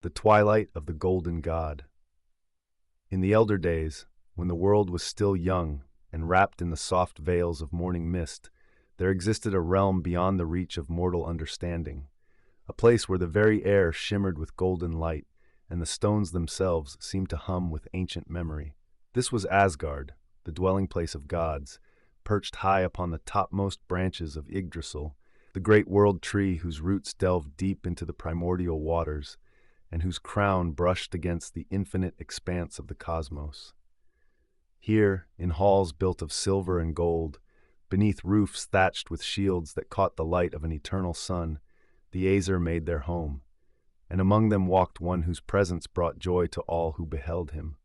The twilight of the golden god. In the elder days, when the world was still young and wrapped in the soft veils of morning mist, there existed a realm beyond the reach of mortal understanding, a place where the very air shimmered with golden light, and the stones themselves seemed to hum with ancient memory. This was Asgard, the dwelling place of gods, perched high upon the topmost branches of Yggdrasil, the great world tree whose roots delved deep into the primordial waters, and whose crown brushed against the infinite expanse of the cosmos. Here, in halls built of silver and gold, beneath roofs thatched with shields that caught the light of an eternal sun, the Aesir made their home, and among them walked one whose presence brought joy to all who beheld him,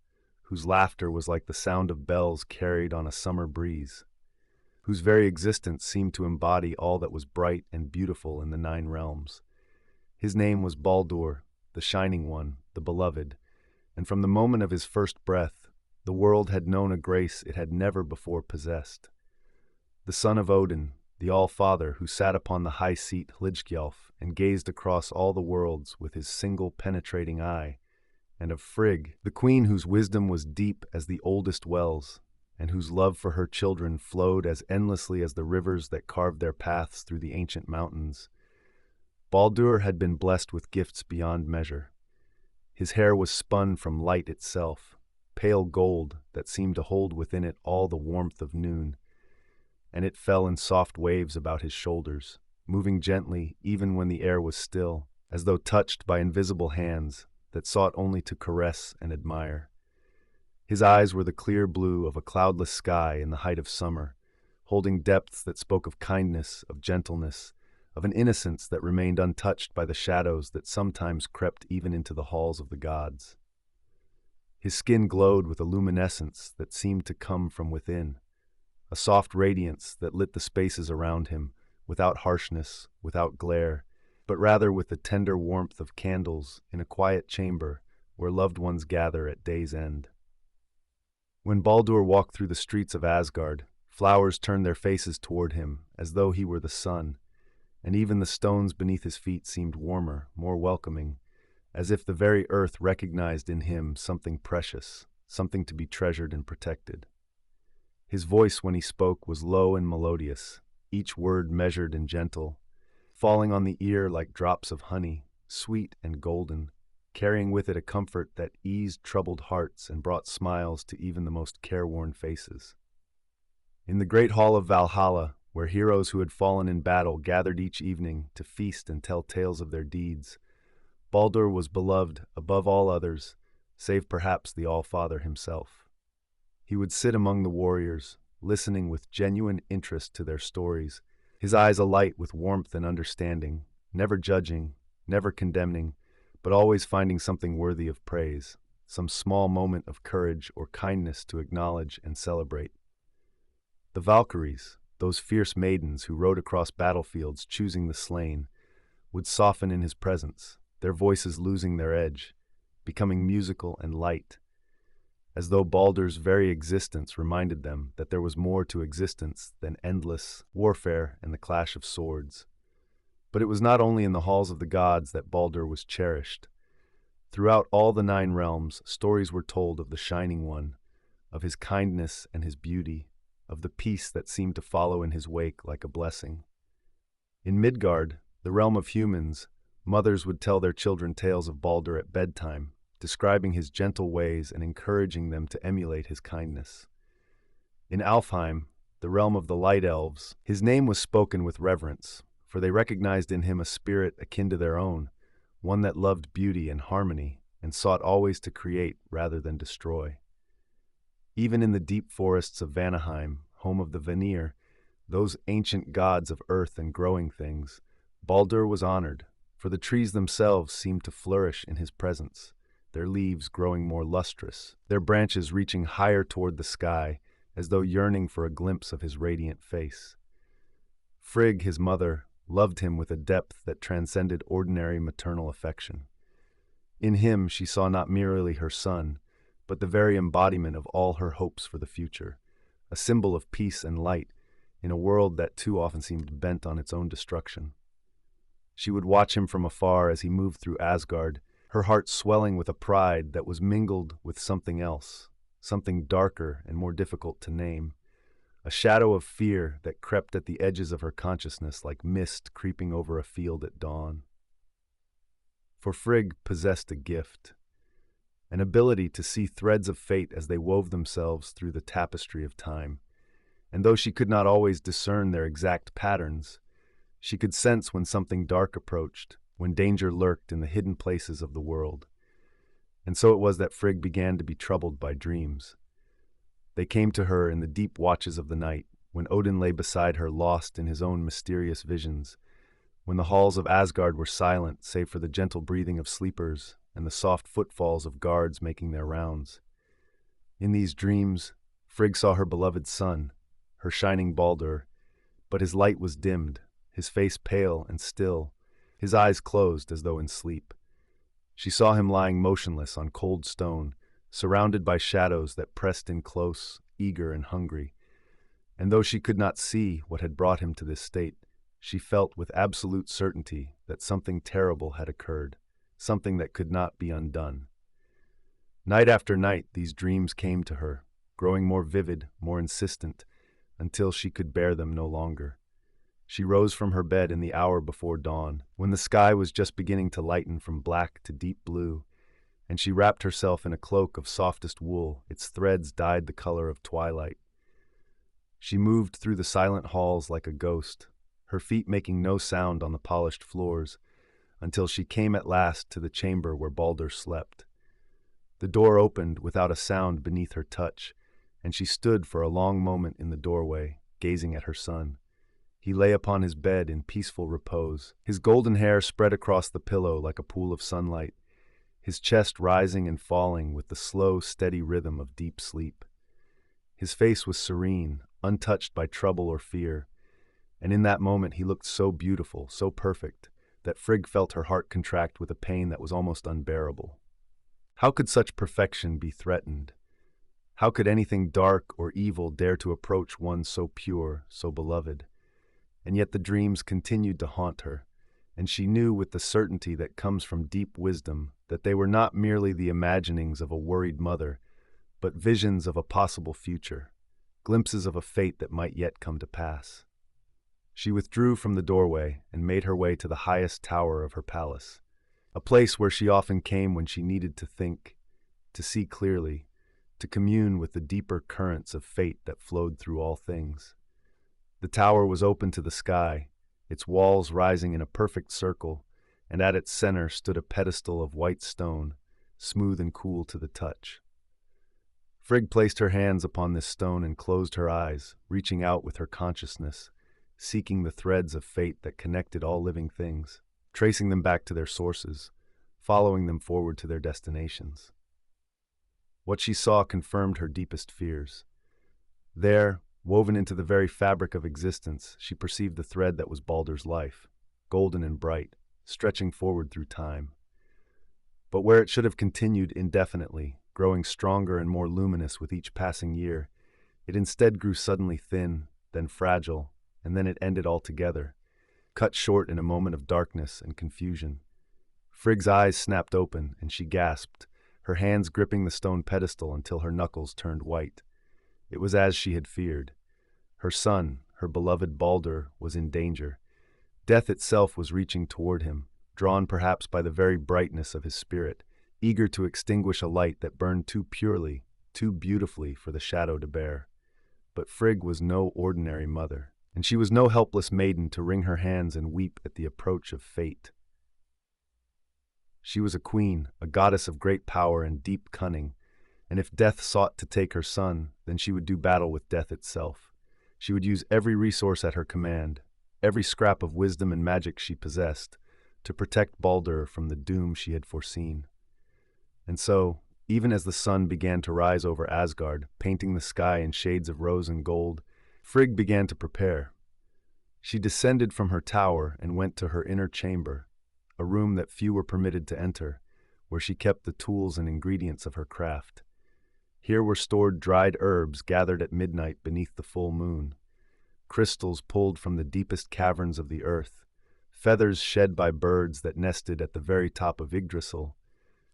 whose laughter was like the sound of bells carried on a summer breeze, whose very existence seemed to embody all that was bright and beautiful in the nine realms. His name was Baldur, the Shining One, the Beloved, and from the moment of his first breath, the world had known a grace it had never before possessed. The son of Odin, the All-Father who sat upon the high seat Hlidskjalf and gazed across all the worlds with his single penetrating eye, and of Frigg, the queen whose wisdom was deep as the oldest wells, and whose love for her children flowed as endlessly as the rivers that carved their paths through the ancient mountains. Baldur had been blessed with gifts beyond measure. His hair was spun from light itself, pale gold that seemed to hold within it all the warmth of noon, and it fell in soft waves about his shoulders, moving gently even when the air was still, as though touched by invisible hands that sought only to caress and admire. His eyes were the clear blue of a cloudless sky in the height of summer, holding depths that spoke of kindness, of gentleness, of an innocence that remained untouched by the shadows that sometimes crept even into the halls of the gods. His skin glowed with a luminescence that seemed to come from within, a soft radiance that lit the spaces around him, without harshness, without glare, but rather with the tender warmth of candles in a quiet chamber where loved ones gather at day's end. When Baldur walked through the streets of Asgard, flowers turned their faces toward him as though he were the sun, and even the stones beneath his feet seemed warmer, more welcoming, as if the very earth recognized in him something precious, something to be treasured and protected. His voice when he spoke was low and melodious, each word measured and gentle, falling on the ear like drops of honey, sweet and golden, carrying with it a comfort that eased troubled hearts and brought smiles to even the most careworn faces. In the great hall of Valhalla, where heroes who had fallen in battle gathered each evening to feast and tell tales of their deeds, Baldur was beloved above all others, save perhaps the All-Father himself. He would sit among the warriors, listening with genuine interest to their stories, his eyes alight with warmth and understanding, never judging, never condemning, but always finding something worthy of praise, some small moment of courage or kindness to acknowledge and celebrate. The Valkyries, those fierce maidens who rode across battlefields choosing the slain, would soften in his presence, their voices losing their edge, becoming musical and light, as though Baldur's very existence reminded them that there was more to existence than endless warfare and the clash of swords. But it was not only in the halls of the gods that Baldur was cherished. Throughout all the nine realms, stories were told of the Shining One, of his kindness and his beauty, of the peace that seemed to follow in his wake like a blessing. In Midgard, the realm of humans, mothers would tell their children tales of Baldur at bedtime, describing his gentle ways and encouraging them to emulate his kindness. In Alfheim, the realm of the Light Elves, his name was spoken with reverence, for they recognized in him a spirit akin to their own, one that loved beauty and harmony and sought always to create rather than destroy. Even in the deep forests of Vanaheim, home of the Vanir, those ancient gods of earth and growing things, Baldur was honored, for the trees themselves seemed to flourish in his presence, their leaves growing more lustrous, their branches reaching higher toward the sky, as though yearning for a glimpse of his radiant face. Frigg, his mother, loved him with a depth that transcended ordinary maternal affection. In him she saw not merely her son, but the very embodiment of all her hopes for the future, a symbol of peace and light in a world that too often seemed bent on its own destruction. She would watch him from afar as he moved through Asgard, her heart swelling with a pride that was mingled with something else, something darker and more difficult to name, a shadow of fear that crept at the edges of her consciousness like mist creeping over a field at dawn. For Frigg possessed a gift, an ability to see threads of fate as they wove themselves through the tapestry of time, and though she could not always discern their exact patterns, she could sense when something dark approached, when danger lurked in the hidden places of the world. And so it was that Frigg began to be troubled by dreams. They came to her in the deep watches of the night, when Odin lay beside her lost in his own mysterious visions, when the halls of Asgard were silent save for the gentle breathing of sleepers and the soft footfalls of guards making their rounds. In these dreams, Frigg saw her beloved son, her shining Baldur, but his light was dimmed, his face pale and still, his eyes closed as though in sleep. She saw him lying motionless on cold stone, surrounded by shadows that pressed in close, eager and hungry. And though she could not see what had brought him to this state, she felt with absolute certainty that something terrible had occurred, something that could not be undone. Night after night, these dreams came to her, growing more vivid, more insistent, until she could bear them no longer. She rose from her bed in the hour before dawn, when the sky was just beginning to lighten from black to deep blue, and she wrapped herself in a cloak of softest wool, its threads dyed the color of twilight. She moved through the silent halls like a ghost, her feet making no sound on the polished floors, until she came at last to the chamber where Baldur slept. The door opened without a sound beneath her touch, and she stood for a long moment in the doorway, gazing at her son. He lay upon his bed in peaceful repose, his golden hair spread across the pillow like a pool of sunlight, his chest rising and falling with the slow, steady rhythm of deep sleep. His face was serene, untouched by trouble or fear, and in that moment he looked so beautiful, so perfect, that Frigg felt her heart contract with a pain that was almost unbearable. How could such perfection be threatened? How could anything dark or evil dare to approach one so pure, so beloved? And yet the dreams continued to haunt her, and she knew with the certainty that comes from deep wisdom that they were not merely the imaginings of a worried mother, but visions of a possible future, glimpses of a fate that might yet come to pass. She withdrew from the doorway and made her way to the highest tower of her palace, a place where she often came when she needed to think, to see clearly, to commune with the deeper currents of fate that flowed through all things. The tower was open to the sky, its walls rising in a perfect circle, and at its center stood a pedestal of white stone, smooth and cool to the touch. Frigg placed her hands upon this stone and closed her eyes, reaching out with her consciousness, seeking the threads of fate that connected all living things, tracing them back to their sources, following them forward to their destinations. What she saw confirmed her deepest fears. There, woven into the very fabric of existence, she perceived the thread that was Baldur's life, golden and bright, stretching forward through time. But where it should have continued indefinitely, growing stronger and more luminous with each passing year, it instead grew suddenly thin, then fragile, and then it ended altogether, cut short in a moment of darkness and confusion. Frigg's eyes snapped open, and she gasped, her hands gripping the stone pedestal until her knuckles turned white. It was as she had feared. Her son, her beloved Baldur, was in danger. Death itself was reaching toward him, drawn perhaps by the very brightness of his spirit, eager to extinguish a light that burned too purely, too beautifully for the shadow to bear. But Frigg was no ordinary mother, and she was no helpless maiden to wring her hands and weep at the approach of fate. She was a queen, a goddess of great power and deep cunning, and if death sought to take her son, then she would do battle with death itself. She would use every resource at her command, every scrap of wisdom and magic she possessed, to protect Baldur from the doom she had foreseen. And so, even as the sun began to rise over Asgard, painting the sky in shades of rose and gold, Frigg began to prepare. She descended from her tower and went to her inner chamber, a room that few were permitted to enter, where she kept the tools and ingredients of her craft. Here were stored dried herbs gathered at midnight beneath the full moon, crystals pulled from the deepest caverns of the earth, feathers shed by birds that nested at the very top of Yggdrasil,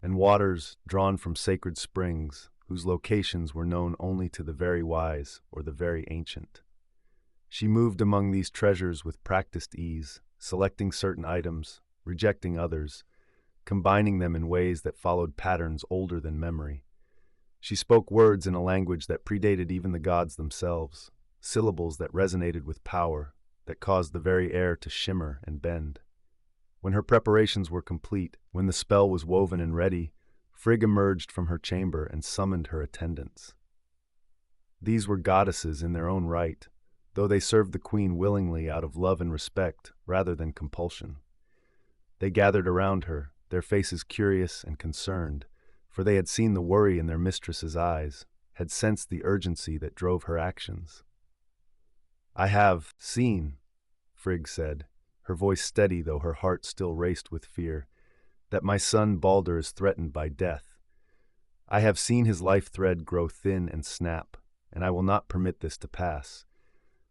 and waters drawn from sacred springs, whose locations were known only to the very wise or the very ancient. She moved among these treasures with practiced ease, selecting certain items, rejecting others, combining them in ways that followed patterns older than memory. She spoke words in a language that predated even the gods themselves, syllables that resonated with power, that caused the very air to shimmer and bend. When her preparations were complete, when the spell was woven and ready, Frigg emerged from her chamber and summoned her attendants. These were goddesses in their own right, though they served the queen willingly out of love and respect rather than compulsion. They gathered around her, their faces curious and concerned, for they had seen the worry in their mistress's eyes, had sensed the urgency that drove her actions. "I have seen," Frigg said, her voice steady though her heart still raced with fear, "that my son Baldur is threatened by death. I have seen his life thread grow thin and snap, and I will not permit this to pass.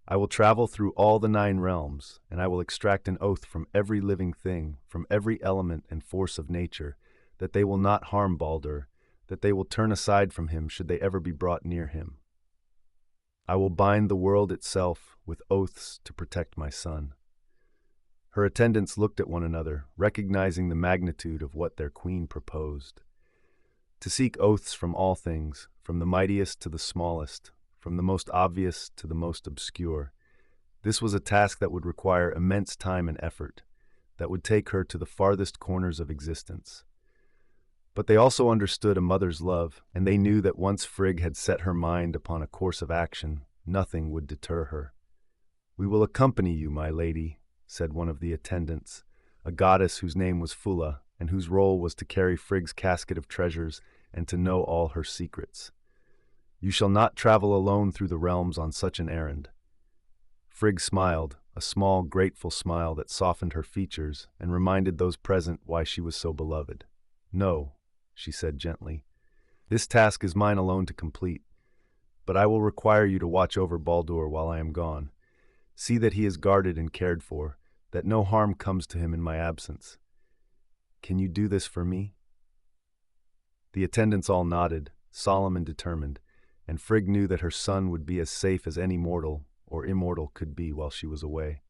I will travel through all the 9 realms, and I will extract an oath from every living thing, from every element and force of nature, that they will not harm Baldur, that they will turn aside from him should they ever be brought near him. I will bind the world itself with oaths to protect my son." Her attendants looked at one another, recognizing the magnitude of what their queen proposed. To seek oaths from all things, from the mightiest to the smallest, from the most obvious to the most obscure. This was a task that would require immense time and effort, that would take her to the farthest corners of existence. But they also understood a mother's love, and they knew that once Frigg had set her mind upon a course of action, nothing would deter her. "We will accompany you, my lady," said one of the attendants, a goddess whose name was Fulla, and whose role was to carry Frigg's casket of treasures and to know all her secrets. "You shall not travel alone through the realms on such an errand." Frigg smiled, a small, grateful smile that softened her features and reminded those present why she was so beloved. "No," she said gently. "This task is mine alone to complete, but I will require you to watch over Baldur while I am gone. See that he is guarded and cared for, that no harm comes to him in my absence. Can you do this for me?" The attendants all nodded, solemn and determined, and Frigg knew that her son would be as safe as any mortal or immortal could be while she was away.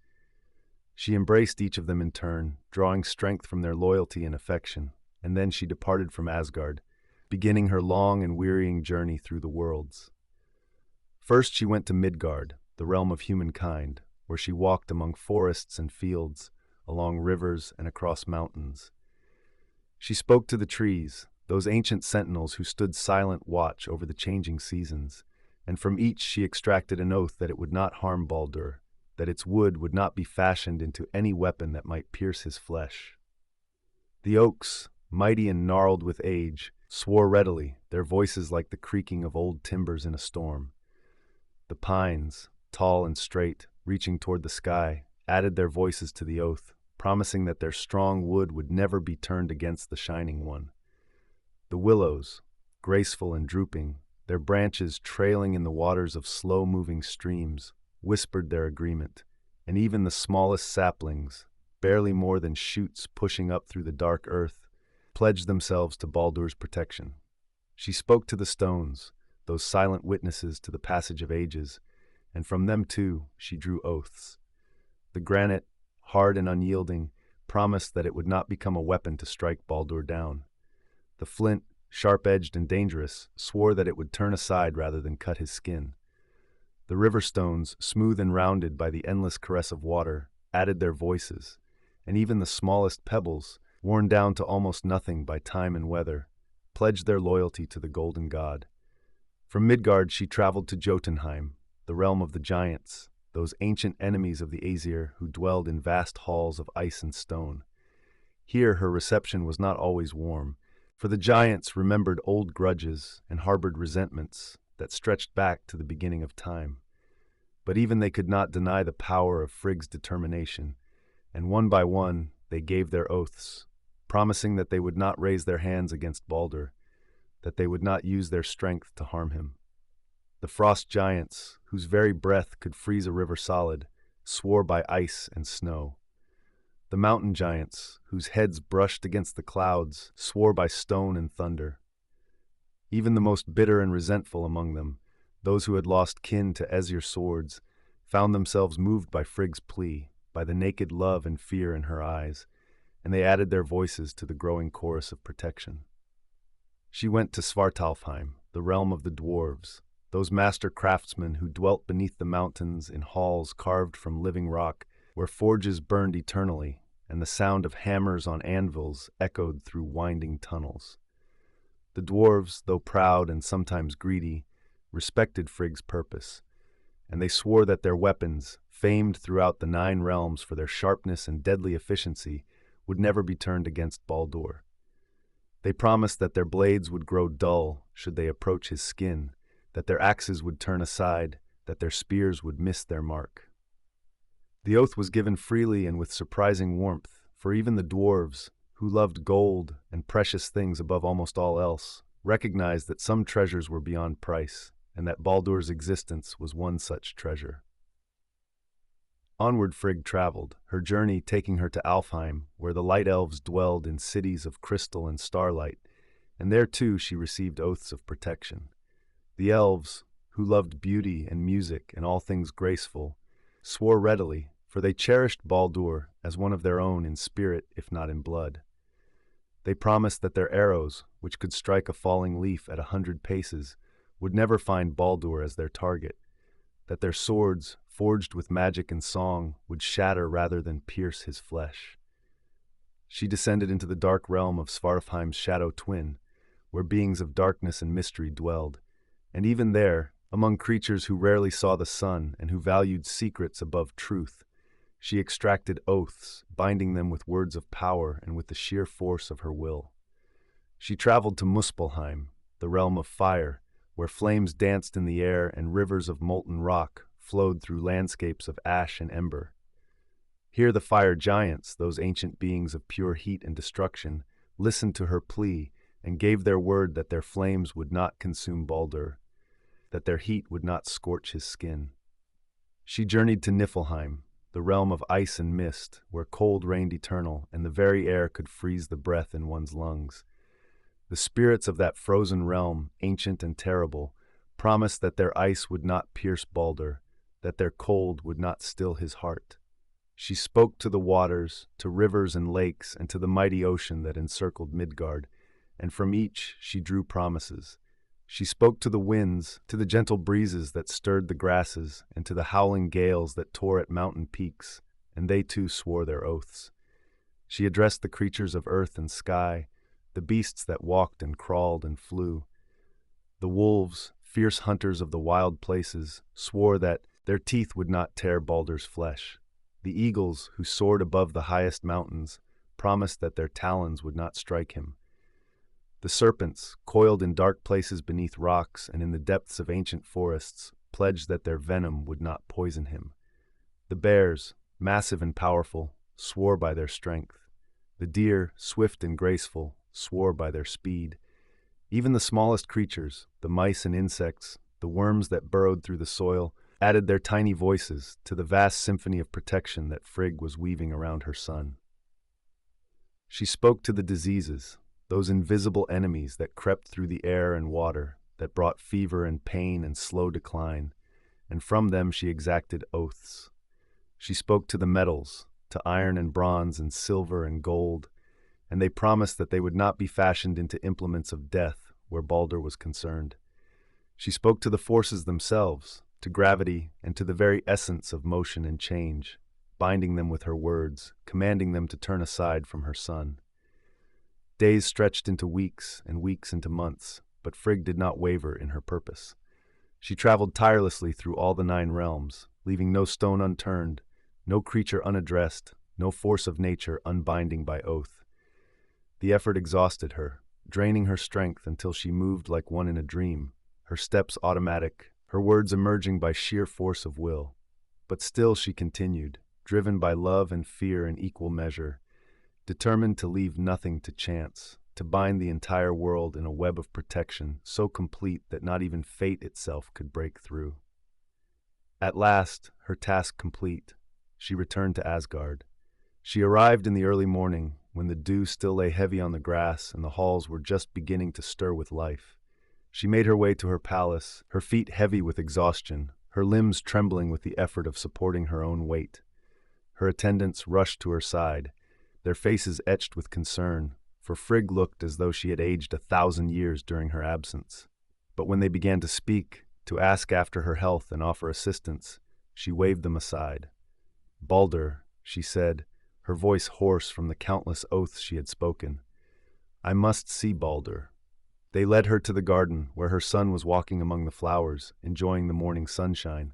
She embraced each of them in turn, drawing strength from their loyalty and affection, and then she departed from Asgard, beginning her long and wearying journey through the worlds. First she went to Midgard, the realm of humankind, where she walked among forests and fields, along rivers and across mountains. She spoke to the trees, those ancient sentinels who stood silent watch over the changing seasons, and from each she extracted an oath that it would not harm Baldur, that its wood would not be fashioned into any weapon that might pierce his flesh. The oaks, mighty and gnarled with age, swore readily, their voices like the creaking of old timbers in a storm. The pines, tall and straight, reaching toward the sky, added their voices to the oath, promising that their strong wood would never be turned against the Shining One. The willows, graceful and drooping, their branches trailing in the waters of slow-moving streams, whispered their agreement, and even the smallest saplings, barely more than shoots pushing up through the dark earth, pledged themselves to Baldur's protection. She spoke to the stones, those silent witnesses to the passage of ages, and from them too she drew oaths. The granite, hard and unyielding, promised that it would not become a weapon to strike Baldur down. The flint, sharp-edged and dangerous, swore that it would turn aside rather than cut his skin. The river stones, smooth and rounded by the endless caress of water, added their voices, and even the smallest pebbles, worn down to almost nothing by time and weather, pledged their loyalty to the golden god. From Midgard she traveled to Jotunheim, the realm of the giants, those ancient enemies of the Aesir who dwelled in vast halls of ice and stone. Here her reception was not always warm, for the giants remembered old grudges and harbored resentments that stretched back to the beginning of time. But even they could not deny the power of Frigg's determination, and one by one they gave their oaths, promising that they would not raise their hands against Baldur, that they would not use their strength to harm him. The frost giants, whose very breath could freeze a river solid, swore by ice and snow. The mountain giants, whose heads brushed against the clouds, swore by stone and thunder. Even the most bitter and resentful among them, those who had lost kin to Aesir's swords, found themselves moved by Frigg's plea, by the naked love and fear in her eyes, and they added their voices to the growing chorus of protection. She went to Svartalfheim, the realm of the dwarves, those master craftsmen who dwelt beneath the mountains in halls carved from living rock, where forges burned eternally, and the sound of hammers on anvils echoed through winding tunnels. The dwarves, though proud and sometimes greedy, respected Frigg's purpose, and they swore that their weapons, famed throughout the 9 realms for their sharpness and deadly efficiency, would never be turned against Baldur. They promised that their blades would grow dull should they approach his skin, that their axes would turn aside, that their spears would miss their mark. The oath was given freely and with surprising warmth, for even the dwarves, who loved gold and precious things above almost all else, recognized that some treasures were beyond price, and that Baldur's existence was one such treasure. Onward Frigg traveled, her journey taking her to Alfheim, where the light elves dwelled in cities of crystal and starlight, and there too she received oaths of protection. The elves, who loved beauty and music and all things graceful, swore readily, for they cherished Baldur as one of their own in spirit if not in blood. They promised that their arrows, which could strike a falling leaf at 100 paces, would never find Baldur as their target, that their swords, forged with magic and song, would shatter rather than pierce his flesh. She descended into the dark realm of Svartalfheim's shadow twin, where beings of darkness and mystery dwelled, and even there, among creatures who rarely saw the sun and who valued secrets above truth, she extracted oaths, binding them with words of power and with the sheer force of her will. She traveled to Muspelheim, the realm of fire, where flames danced in the air and rivers of molten rock flowed through landscapes of ash and ember. Here the fire giants, those ancient beings of pure heat and destruction, listened to her plea and gave their word that their flames would not consume Baldur, that their heat would not scorch his skin. She journeyed to Niflheim, the realm of ice and mist, where cold reigned eternal and the very air could freeze the breath in one's lungs. The spirits of that frozen realm, ancient and terrible, promised that their ice would not pierce Baldur, that their cold would not still his heart. She spoke to the waters, to rivers and lakes, and to the mighty ocean that encircled Midgard, and from each she drew promises. She spoke to the winds, to the gentle breezes that stirred the grasses, and to the howling gales that tore at mountain peaks, and they too swore their oaths. She addressed the creatures of earth and sky, the beasts that walked and crawled and flew. The wolves, fierce hunters of the wild places, swore that their teeth would not tear Baldur's flesh. The eagles, who soared above the highest mountains, promised that their talons would not strike him. The serpents, coiled in dark places beneath rocks and in the depths of ancient forests, pledged that their venom would not poison him. The bears, massive and powerful, swore by their strength. The deer, swift and graceful, swore by their speed. Even the smallest creatures, the mice and insects, the worms that burrowed through the soil, added their tiny voices to the vast symphony of protection that Frigg was weaving around her son. She spoke to the diseases, those invisible enemies that crept through the air and water, that brought fever and pain and slow decline, and from them she exacted oaths. She spoke to the metals, to iron and bronze and silver and gold, and they promised that they would not be fashioned into implements of death where Baldur was concerned. She spoke to the forces themselves, to gravity and to the very essence of motion and change, binding them with her words, commanding them to turn aside from her son. Days stretched into weeks and weeks into months, but Frigg did not waver in her purpose. She traveled tirelessly through all the 9 realms, leaving no stone unturned, no creature unaddressed, no force of nature unbinding by oath. The effort exhausted her, draining her strength until she moved like one in a dream, her steps automatic, her words emerging by sheer force of will. But still she continued, driven by love and fear in equal measure, determined to leave nothing to chance, to bind the entire world in a web of protection so complete that not even fate itself could break through. At last, her task complete, she returned to Asgard. She arrived in the early morning, when the dew still lay heavy on the grass and the halls were just beginning to stir with life. She made her way to her palace, her feet heavy with exhaustion, her limbs trembling with the effort of supporting her own weight. Her attendants rushed to her side, their faces etched with concern, for Frigg looked as though she had aged 1,000 years during her absence. But when they began to speak, to ask after her health and offer assistance, she waved them aside. "Baldur," she said, her voice hoarse from the countless oaths she had spoken. "I must see Baldur." They led her to the garden, where her son was walking among the flowers, enjoying the morning sunshine.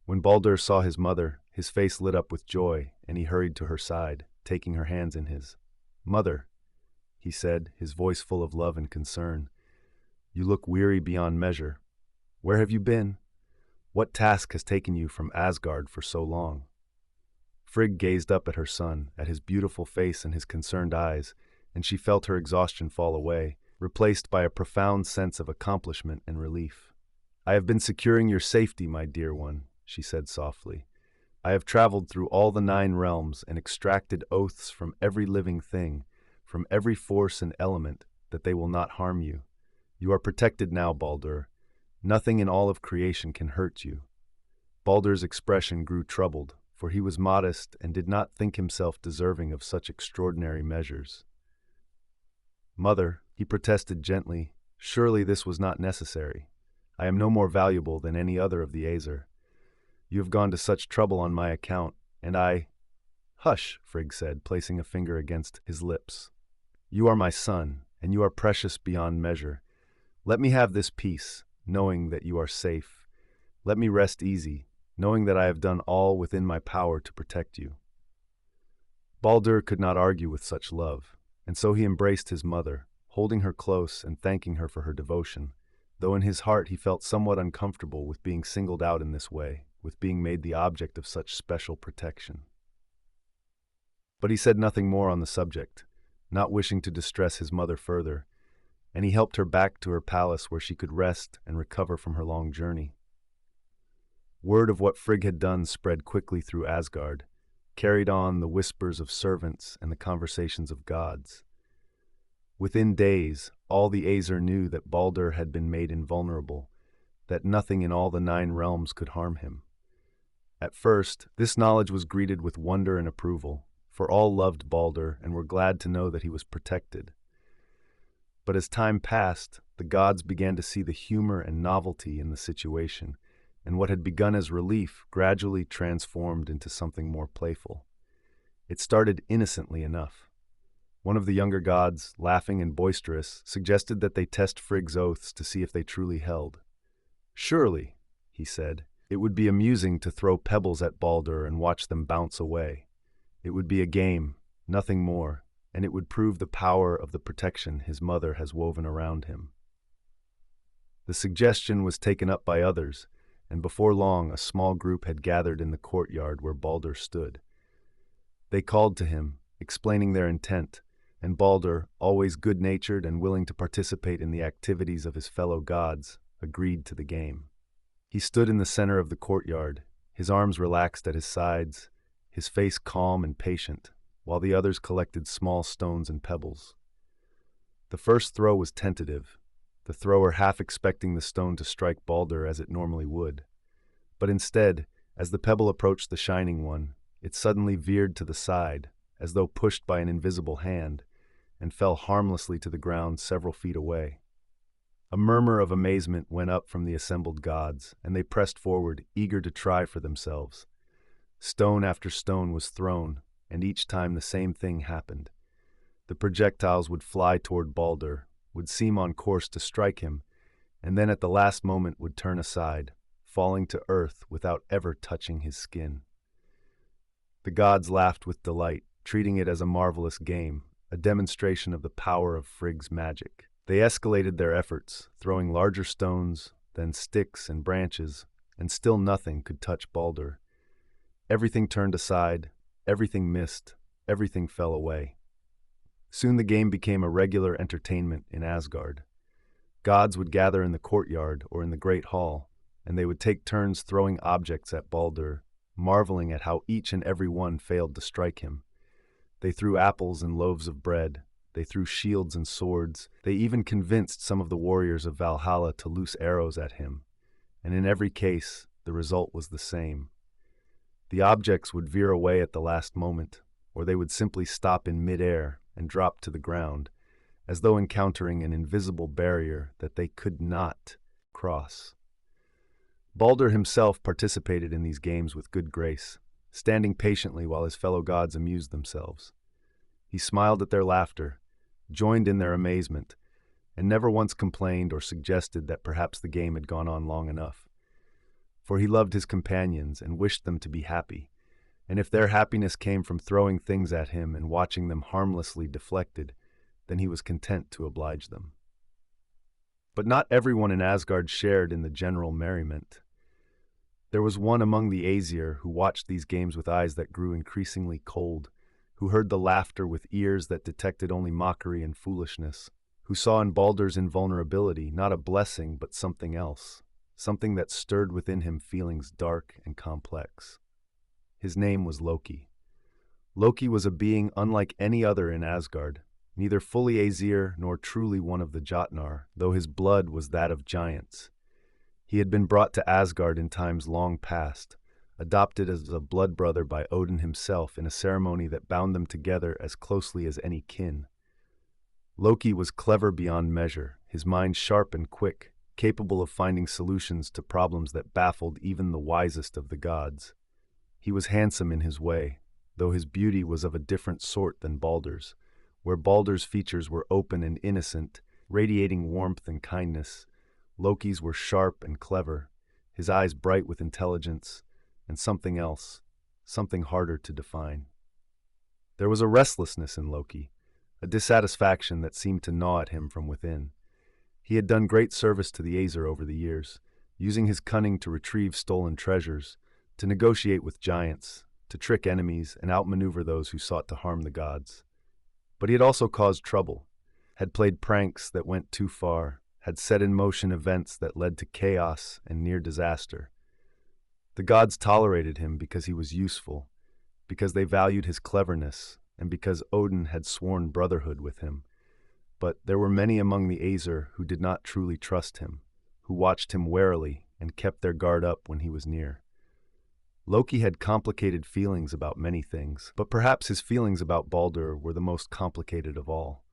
When Baldur saw his mother, his face lit up with joy, and he hurried to her side, taking her hands in his. "Mother," he said, his voice full of love and concern, "you look weary beyond measure. Where have you been? What task has taken you from Asgard for so long?" Frigg gazed up at her son, at his beautiful face and his concerned eyes, and she felt her exhaustion fall away, replaced by a profound sense of accomplishment and relief. "I have been securing your safety, my dear one," she said softly. "I have traveled through all the 9 realms and extracted oaths from every living thing, from every force and element, that they will not harm you. You are protected now, Baldur. Nothing in all of creation can hurt you." Baldur's expression grew troubled, for he was modest and did not think himself deserving of such extraordinary measures. "Mother," he protested gently, "surely this was not necessary. I am no more valuable than any other of the Aesir. You have gone to such trouble on my account, and I—" "Hush," Frigg said, placing a finger against his lips. "You are my son, and you are precious beyond measure. Let me have this peace, knowing that you are safe. Let me rest easy, knowing that I have done all within my power to protect you." Baldur could not argue with such love, and so he embraced his mother, holding her close and thanking her for her devotion, though in his heart he felt somewhat uncomfortable with being singled out in this way, with being made the object of such special protection. But he said nothing more on the subject, not wishing to distress his mother further, and he helped her back to her palace where she could rest and recover from her long journey. Word of what Frigg had done spread quickly through Asgard, carried on the whispers of servants and the conversations of gods. Within days, all the Aesir knew that Baldur had been made invulnerable, that nothing in all the 9 realms could harm him. At first, this knowledge was greeted with wonder and approval, for all loved Baldur and were glad to know that he was protected. But as time passed, the gods began to see the humor and novelty in the situation, and what had begun as relief gradually transformed into something more playful. It started innocently enough. One of the younger gods, laughing and boisterous, suggested that they test Frigg's oaths to see if they truly held. "Surely," he said, "it would be amusing to throw pebbles at Baldur and watch them bounce away. It would be a game, nothing more, and it would prove the power of the protection his mother has woven around him." The suggestion was taken up by others, and before long a small group had gathered in the courtyard where Baldur stood. They called to him, explaining their intent, and Baldur, always good-natured and willing to participate in the activities of his fellow gods, agreed to the game. He stood in the center of the courtyard, his arms relaxed at his sides, his face calm and patient, while the others collected small stones and pebbles. The first throw was tentative, the thrower half expecting the stone to strike Baldur as it normally would. But instead, as the pebble approached the shining one, it suddenly veered to the side, as though pushed by an invisible hand, and fell harmlessly to the ground several feet away. A murmur of amazement went up from the assembled gods, and they pressed forward, eager to try for themselves. Stone after stone was thrown, and each time the same thing happened. The projectiles would fly toward Baldur, would seem on course to strike him, and then at the last moment would turn aside, falling to earth without ever touching his skin. The gods laughed with delight, treating it as a marvelous game, a demonstration of the power of Frigg's magic. They escalated their efforts, throwing larger stones, then sticks and branches, and still nothing could touch Baldur. Everything turned aside, everything missed, everything fell away. Soon the game became a regular entertainment in Asgard. Gods would gather in the courtyard or in the great hall, and they would take turns throwing objects at Baldur, marveling at how each and every one failed to strike him. They threw apples and loaves of bread. They threw shields and swords. They even convinced some of the warriors of Valhalla to loose arrows at him. And in every case, the result was the same. The objects would veer away at the last moment, or they would simply stop in midair and drop to the ground, as though encountering an invisible barrier that they could not cross. Baldur himself participated in these games with good grace, standing patiently while his fellow gods amused themselves. He smiled at their laughter, joined in their amazement, and never once complained or suggested that perhaps the game had gone on long enough. For he loved his companions and wished them to be happy, and if their happiness came from throwing things at him and watching them harmlessly deflected, then he was content to oblige them. But not everyone in Asgard shared in the general merriment. There was one among the Aesir who watched these games with eyes that grew increasingly cold, who heard the laughter with ears that detected only mockery and foolishness, who saw in Baldur's invulnerability not a blessing but something else, something that stirred within him feelings dark and complex. His name was Loki. Loki was a being unlike any other in Asgard, neither fully Aesir nor truly one of the Jotnar, though his blood was that of giants. He had been brought to Asgard in times long past, adopted as a blood brother by Odin himself in a ceremony that bound them together as closely as any kin. Loki was clever beyond measure, his mind sharp and quick, capable of finding solutions to problems that baffled even the wisest of the gods. He was handsome in his way, though his beauty was of a different sort than Baldur's, where Baldur's features were open and innocent, radiating warmth and kindness. Loki's were sharp and clever, his eyes bright with intelligence, and something else, something harder to define. There was a restlessness in Loki, a dissatisfaction that seemed to gnaw at him from within. He had done great service to the Aesir over the years, using his cunning to retrieve stolen treasures, to negotiate with giants, to trick enemies and outmaneuver those who sought to harm the gods. But he had also caused trouble, had played pranks that went too far, had set in motion events that led to chaos and near disaster. The gods tolerated him because he was useful, because they valued his cleverness, and because Odin had sworn brotherhood with him. But there were many among the Aesir who did not truly trust him, who watched him warily and kept their guard up when he was near. Loki had complicated feelings about many things, but perhaps his feelings about Baldur were the most complicated of all.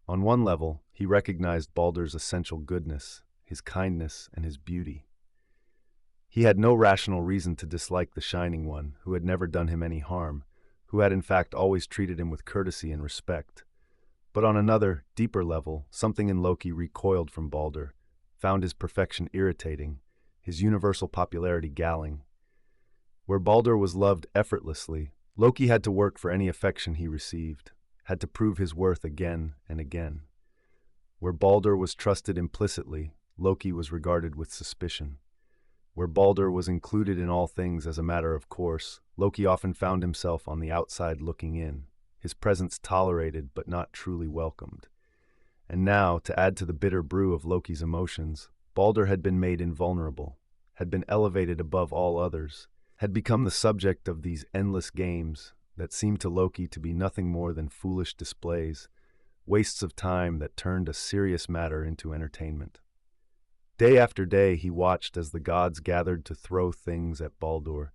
On one level, he recognized Baldur's essential goodness, his kindness, and his beauty. He had no rational reason to dislike the Shining One, who had never done him any harm, who had in fact always treated him with courtesy and respect. But on another, deeper level, something in Loki recoiled from Baldur, found his perfection irritating, his universal popularity galling. Where Baldur was loved effortlessly, Loki had to work for any affection he received, had to prove his worth again and again. Where Baldur was trusted implicitly, Loki was regarded with suspicion. Where Baldur was included in all things as a matter of course, Loki often found himself on the outside looking in, his presence tolerated but not truly welcomed. And now, to add to the bitter brew of Loki's emotions, Baldur had been made invulnerable, had been elevated above all others, had become the subject of these endless games that seemed to Loki to be nothing more than foolish displays, wastes of time that turned a serious matter into entertainment. Day after day he watched as the gods gathered to throw things at Baldur,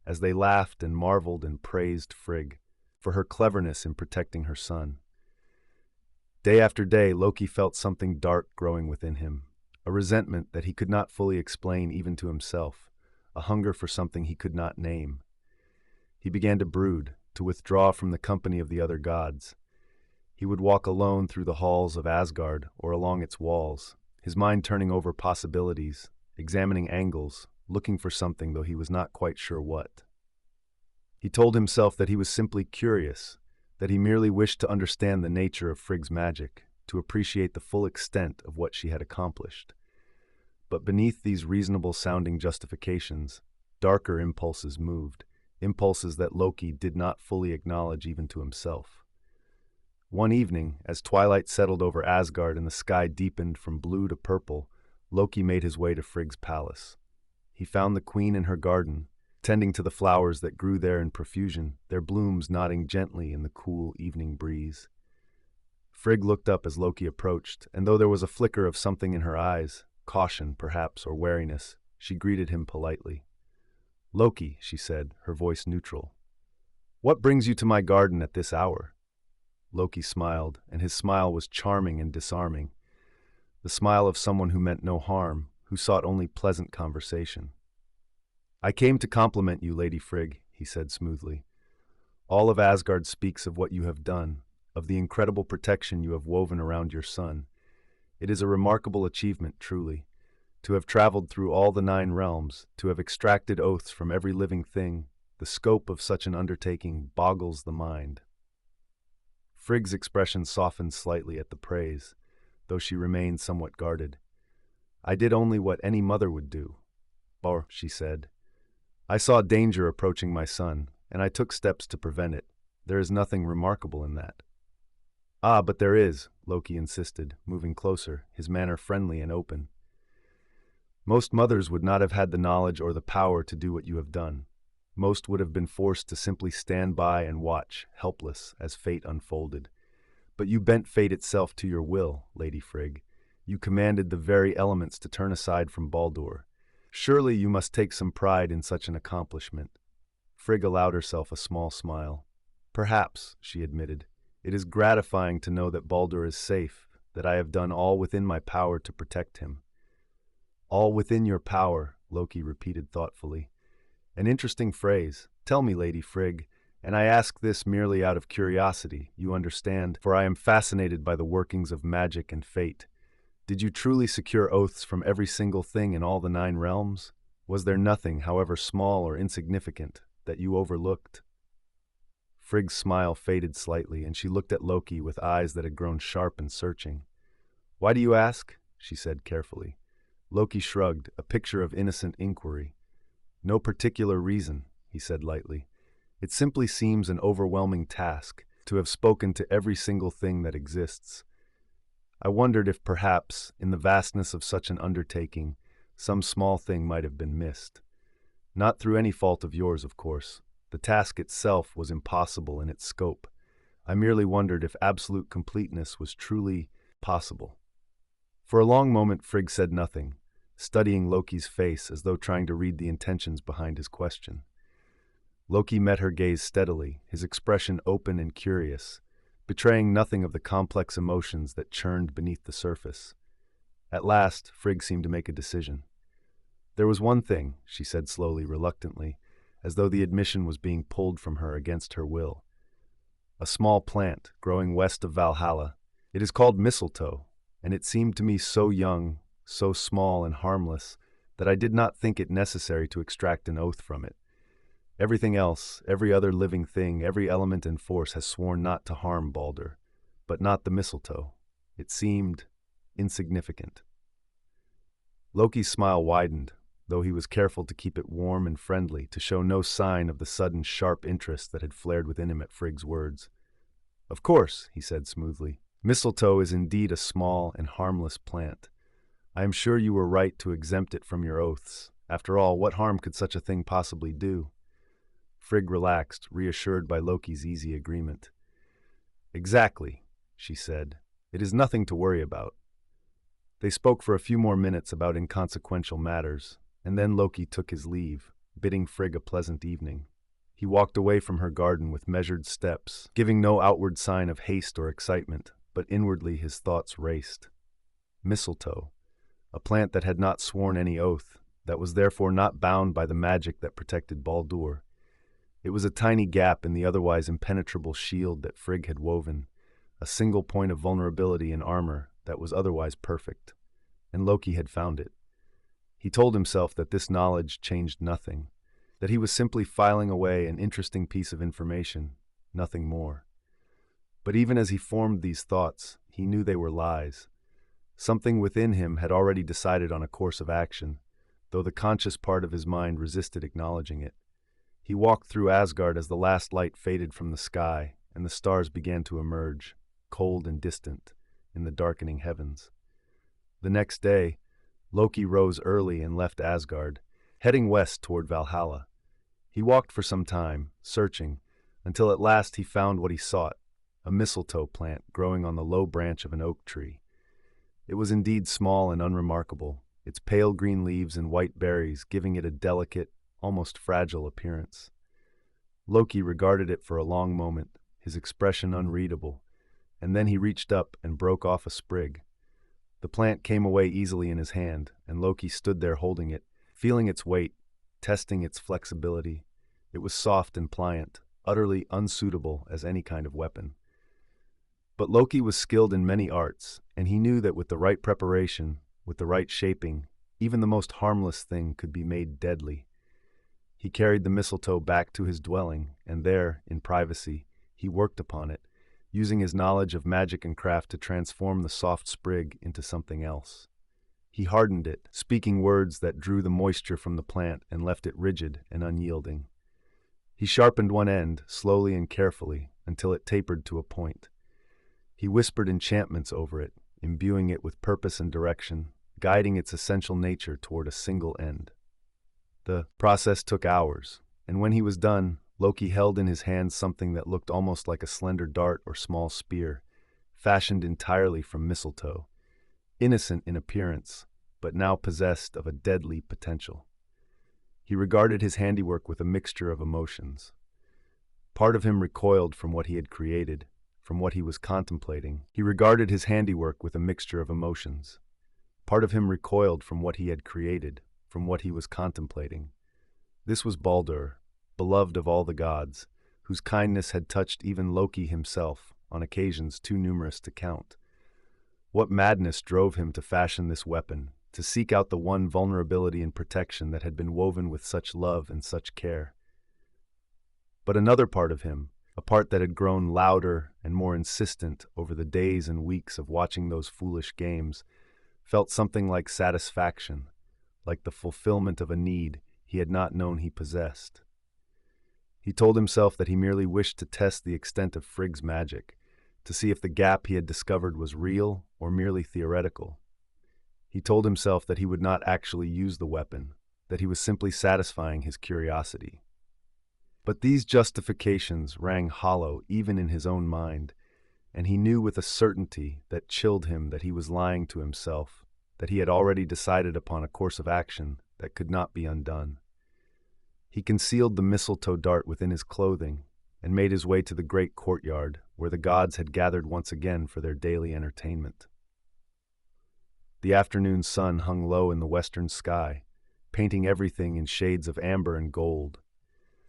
as they laughed and marveled and praised Frigg for her cleverness in protecting her son. Day after day Loki felt something dark growing within him, a resentment that he could not fully explain even to himself, a hunger for something he could not name. He began to brood, to withdraw from the company of the other gods. He would walk alone through the halls of Asgard or along its walls, his mind turning over possibilities, examining angles, looking for something though he was not quite sure what. He told himself that he was simply curious, that he merely wished to understand the nature of Frigg's magic, to appreciate the full extent of what she had accomplished. But beneath these reasonable-sounding justifications, darker impulses moved, impulses that Loki did not fully acknowledge even to himself. One evening, as twilight settled over Asgard and the sky deepened from blue to purple, Loki made his way to Frigg's palace. He found the queen in her garden, tending to the flowers that grew there in profusion, their blooms nodding gently in the cool evening breeze. Frigg looked up as Loki approached, and though there was a flicker of something in her eyes, caution perhaps or wariness, she greeted him politely. "Loki," she said, her voice neutral. "What brings you to my garden at this hour?" Loki smiled, and his smile was charming and disarming. The smile of someone who meant no harm, who sought only pleasant conversation. "I came to compliment you, Lady Frigg," he said smoothly. "All of Asgard speaks of what you have done, of the incredible protection you have woven around your son. It is a remarkable achievement, truly. To have traveled through all the 9 realms, to have extracted oaths from every living thing, the scope of such an undertaking boggles the mind." Frigg's expression softened slightly at the praise, though she remained somewhat guarded. "I did only what any mother would do, Bor," she said. "I saw danger approaching my son, and I took steps to prevent it. There is nothing remarkable in that." "Ah, but there is," Loki insisted, moving closer, his manner friendly and open. "Most mothers would not have had the knowledge or the power to do what you have done. Most would have been forced to simply stand by and watch, helpless, as fate unfolded. But you bent fate itself to your will, Lady Frigg. You commanded the very elements to turn aside from Baldur. Surely you must take some pride in such an accomplishment." Frigg allowed herself a small smile. "Perhaps," she admitted. "It is gratifying to know that Baldur is safe, that I have done all within my power to protect him." "All within your power," Loki repeated thoughtfully. "An interesting phrase. Tell me, Lady Frigg, and I ask this merely out of curiosity, you understand, for I am fascinated by the workings of magic and fate. Did you truly secure oaths from every single thing in all the 9 realms? Was there nothing, however small or insignificant, that you overlooked?" Frigg's smile faded slightly, and she looked at Loki with eyes that had grown sharp and searching. "Why do you ask?" she said carefully. Loki shrugged, a picture of innocent inquiry. "No particular reason," he said lightly. "It simply seems an overwhelming task to have spoken to every single thing that exists. I wondered if perhaps, in the vastness of such an undertaking, some small thing might have been missed. Not through any fault of yours, of course. The task itself was impossible in its scope. I merely wondered if absolute completeness was truly possible." For a long moment Frigg said nothing, studying Loki's face as though trying to read the intentions behind his question. Loki met her gaze steadily, his expression open and curious, betraying nothing of the complex emotions that churned beneath the surface. At last, Frigg seemed to make a decision. "There was one thing," she said slowly, reluctantly, as though the admission was being pulled from her against her will. "A small plant growing west of Valhalla. It is called mistletoe, and it seemed to me so young, so small and harmless, that I did not think it necessary to extract an oath from it. Everything else, every other living thing, every element and force has sworn not to harm Baldur, but not the mistletoe. It seemed insignificant." Loki's smile widened, though he was careful to keep it warm and friendly, to show no sign of the sudden sharp interest that had flared within him at Frigg's words. "Of course," he said smoothly, "mistletoe is indeed a small and harmless plant. I am sure you were right to exempt it from your oaths. After all, what harm could such a thing possibly do?" Frigg relaxed, reassured by Loki's easy agreement. "Exactly," she said. "It is nothing to worry about." They spoke for a few more minutes about inconsequential matters, and then Loki took his leave, bidding Frigg a pleasant evening. He walked away from her garden with measured steps, giving no outward sign of haste or excitement, but inwardly his thoughts raced. Mistletoe, a plant that had not sworn any oath, that was therefore not bound by the magic that protected Baldur. It was a tiny gap in the otherwise impenetrable shield that Frigg had woven, a single point of vulnerability in armor that was otherwise perfect, and Loki had found it. He told himself that this knowledge changed nothing, that he was simply filing away an interesting piece of information, nothing more. But even as he formed these thoughts, he knew they were lies. Something within him had already decided on a course of action, though the conscious part of his mind resisted acknowledging it. He walked through Asgard as the last light faded from the sky, and the stars began to emerge, cold and distant, in the darkening heavens. The next day, Loki rose early and left Asgard, heading west toward Valhalla. He walked for some time, searching, until at last he found what he sought, a mistletoe plant growing on the low branch of an oak tree. It was indeed small and unremarkable, its pale green leaves and white berries giving it a delicate, almost fragile appearance. Loki regarded it for a long moment, his expression unreadable, and then he reached up and broke off a sprig. The plant came away easily in his hand, and Loki stood there holding it, feeling its weight, testing its flexibility. It was soft and pliant, utterly unsuitable as any kind of weapon. But Loki was skilled in many arts, and he knew that with the right preparation, with the right shaping, even the most harmless thing could be made deadly. He carried the mistletoe back to his dwelling, and there, in privacy, he worked upon it, using his knowledge of magic and craft to transform the soft sprig into something else. He hardened it, speaking words that drew the moisture from the plant and left it rigid and unyielding. He sharpened one end, slowly and carefully, until it tapered to a point. He whispered enchantments over it, imbuing it with purpose and direction, guiding its essential nature toward a single end. The process took hours, and when he was done, Loki held in his hands something that looked almost like a slender dart or small spear, fashioned entirely from mistletoe, innocent in appearance, but now possessed of a deadly potential. He regarded his handiwork with a mixture of emotions. Part of him recoiled from what he had created, from what he was contemplating. He regarded his handiwork with a mixture of emotions. Part of him recoiled from what he had created, from what he was contemplating. This was Baldur, beloved of all the gods, whose kindness had touched even Loki himself, on occasions too numerous to count. What madness drove him to fashion this weapon, to seek out the one vulnerability and protection that had been woven with such love and such care? But another part of him, a part that had grown louder and more insistent over the days and weeks of watching those foolish games, felt something like satisfaction, like the fulfillment of a need he had not known he possessed. He told himself that he merely wished to test the extent of Frigg's magic, to see if the gap he had discovered was real or merely theoretical. He told himself that he would not actually use the weapon, that he was simply satisfying his curiosity. But these justifications rang hollow even in his own mind, and he knew with a certainty that chilled him that he was lying to himself, that he had already decided upon a course of action that could not be undone. He concealed the mistletoe dart within his clothing and made his way to the great courtyard where the gods had gathered once again for their daily entertainment. The afternoon sun hung low in the western sky, painting everything in shades of amber and gold,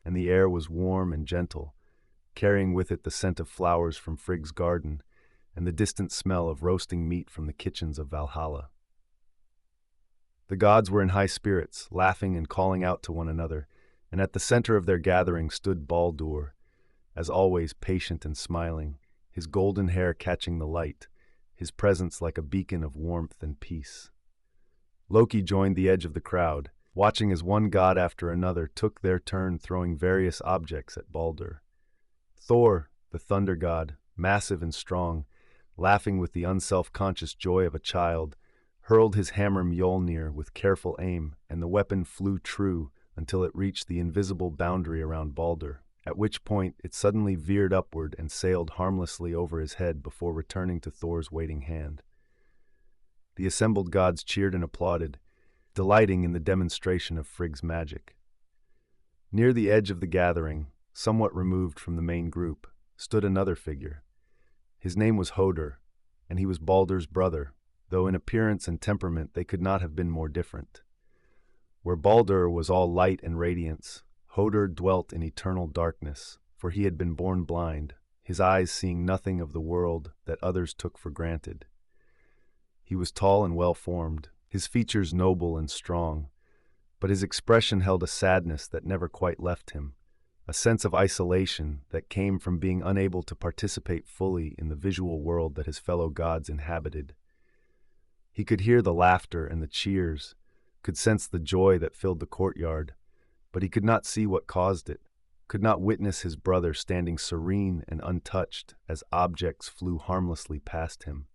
and the air was warm and gentle, carrying with it the scent of flowers from Frigg's garden and the distant smell of roasting meat from the kitchens of Valhalla. The gods were in high spirits, laughing and calling out to one another, and at the center of their gathering stood Baldur, as always patient and smiling, his golden hair catching the light, his presence like a beacon of warmth and peace. Loki joined the edge of the crowd, watching as one god after another took their turn throwing various objects at Baldur. Thor, the thunder god, massive and strong, laughing with the unself-conscious joy of a child, hurled his hammer Mjolnir with careful aim, and the weapon flew true until it reached the invisible boundary around Baldur, at which point it suddenly veered upward and sailed harmlessly over his head before returning to Thor's waiting hand. The assembled gods cheered and applauded, delighting in the demonstration of Frigg's magic. Near the edge of the gathering, somewhat removed from the main group, stood another figure. His name was Hodur, and he was Baldur's brother, though in appearance and temperament they could not have been more different. Where Baldur was all light and radiance, Hodur dwelt in eternal darkness, for he had been born blind, his eyes seeing nothing of the world that others took for granted. He was tall and well-formed, his features noble and strong, but his expression held a sadness that never quite left him, a sense of isolation that came from being unable to participate fully in the visual world that his fellow gods inhabited. He could hear the laughter and the cheers, could sense the joy that filled the courtyard, but he could not see what caused it, could not witness his brother standing serene and untouched as objects flew harmlessly past him.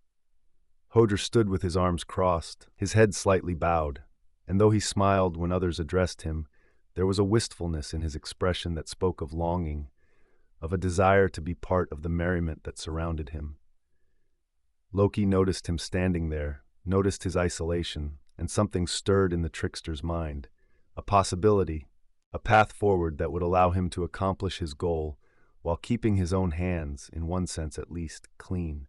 Hodur stood with his arms crossed, his head slightly bowed, and though he smiled when others addressed him, There was a wistfulness in his expression that spoke of longing, of a desire to be part of the merriment that surrounded him. Loki noticed him standing there, noticed his isolation, and something stirred in the trickster's mind. A possibility, a path forward that would allow him to accomplish his goal while keeping his own hands, in one sense at least, clean.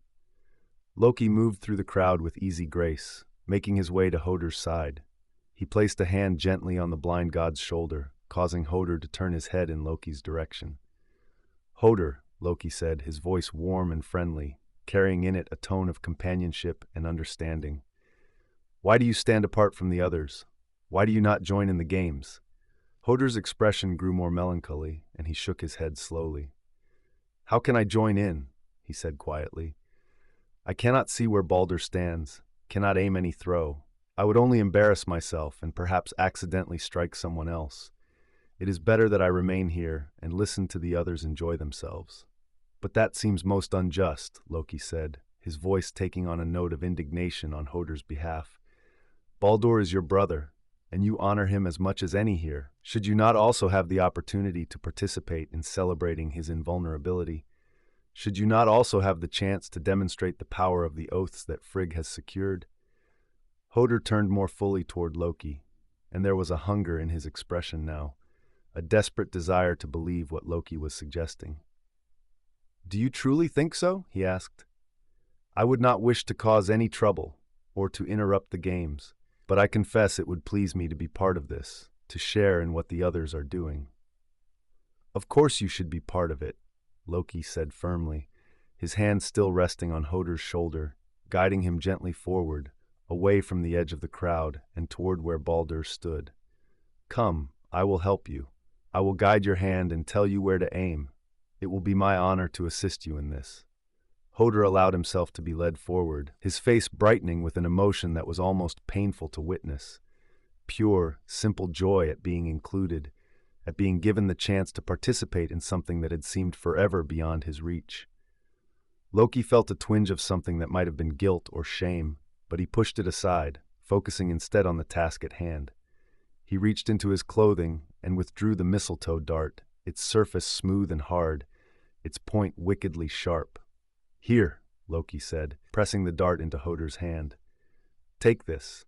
Loki moved through the crowd with easy grace, making his way to Hodor's side. He placed a hand gently on the blind god's shoulder, causing Hodor to turn his head in Loki's direction. "Hodor," Loki said, his voice warm and friendly, carrying in it a tone of companionship and understanding. "Why do you stand apart from the others? Why do you not join in the games?" Hodor's expression grew more melancholy, and he shook his head slowly. "How can I join in?" he said quietly. "I cannot see where Baldur stands, cannot aim any throw. I would only embarrass myself and perhaps accidentally strike someone else. It is better that I remain here and listen to the others enjoy themselves." "But that seems most unjust," Loki said, his voice taking on a note of indignation on Hodor's behalf. "Baldur is your brother, and you honor him as much as any here. Should you not also have the opportunity to participate in celebrating his invulnerability? Should you not also have the chance to demonstrate the power of the oaths that Frigg has secured?" Hodor turned more fully toward Loki, and there was a hunger in his expression now, a desperate desire to believe what Loki was suggesting. "Do you truly think so?" he asked. "I would not wish to cause any trouble, or to interrupt the games, but I confess it would please me to be part of this, to share in what the others are doing." "Of course you should be part of it," Loki said firmly, his hand still resting on Hodor's shoulder, guiding him gently forward, away from the edge of the crowd and toward where Baldur stood. "Come, I will help you. I will guide your hand and tell you where to aim. It will be my honor to assist you in this." Hodor allowed himself to be led forward, his face brightening with an emotion that was almost painful to witness. Pure, simple joy at being included, at being given the chance to participate in something that had seemed forever beyond his reach. Loki felt a twinge of something that might have been guilt or shame, but he pushed it aside, focusing instead on the task at hand. He reached into his clothing and withdrew the mistletoe dart, its surface smooth and hard, its point wickedly sharp. "Here," Loki said, pressing the dart into Hodor's hand. "Take this.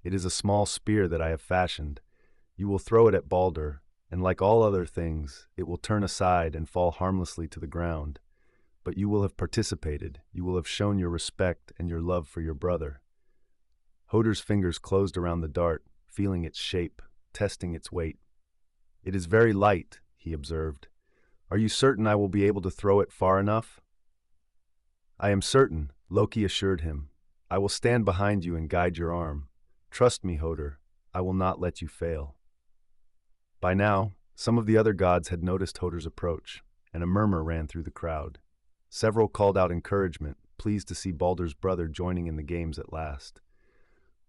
It is a small spear that I have fashioned. You will throw it at Baldur, and like all other things, it will turn aside and fall harmlessly to the ground. But you will have participated, you will have shown your respect and your love for your brother." Hodor's fingers closed around the dart, feeling its shape, testing its weight. "It is very light," he observed. "Are you certain I will be able to throw it far enough?" "I am certain," Loki assured him. "I will stand behind you and guide your arm. Trust me, Hodor, I will not let you fail." By now, some of the other gods had noticed Hodor's approach, and a murmur ran through the crowd. Several called out encouragement, pleased to see Baldur's brother joining in the games at last.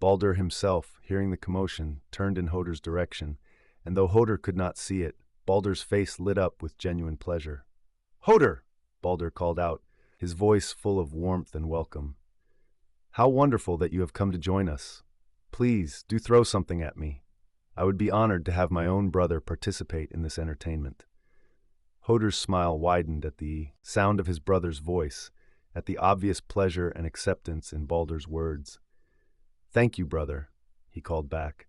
Baldur himself, hearing the commotion, turned in Hodor's direction, and though Hodor could not see it, Baldur's face lit up with genuine pleasure. "Hodor!" Baldur called out, his voice full of warmth and welcome. "How wonderful that you have come to join us. Please, do throw something at me. I would be honored to have my own brother participate in this entertainment." Hodor's smile widened at the sound of his brother's voice, at the obvious pleasure and acceptance in Baldur's words. "Thank you, brother," he called back.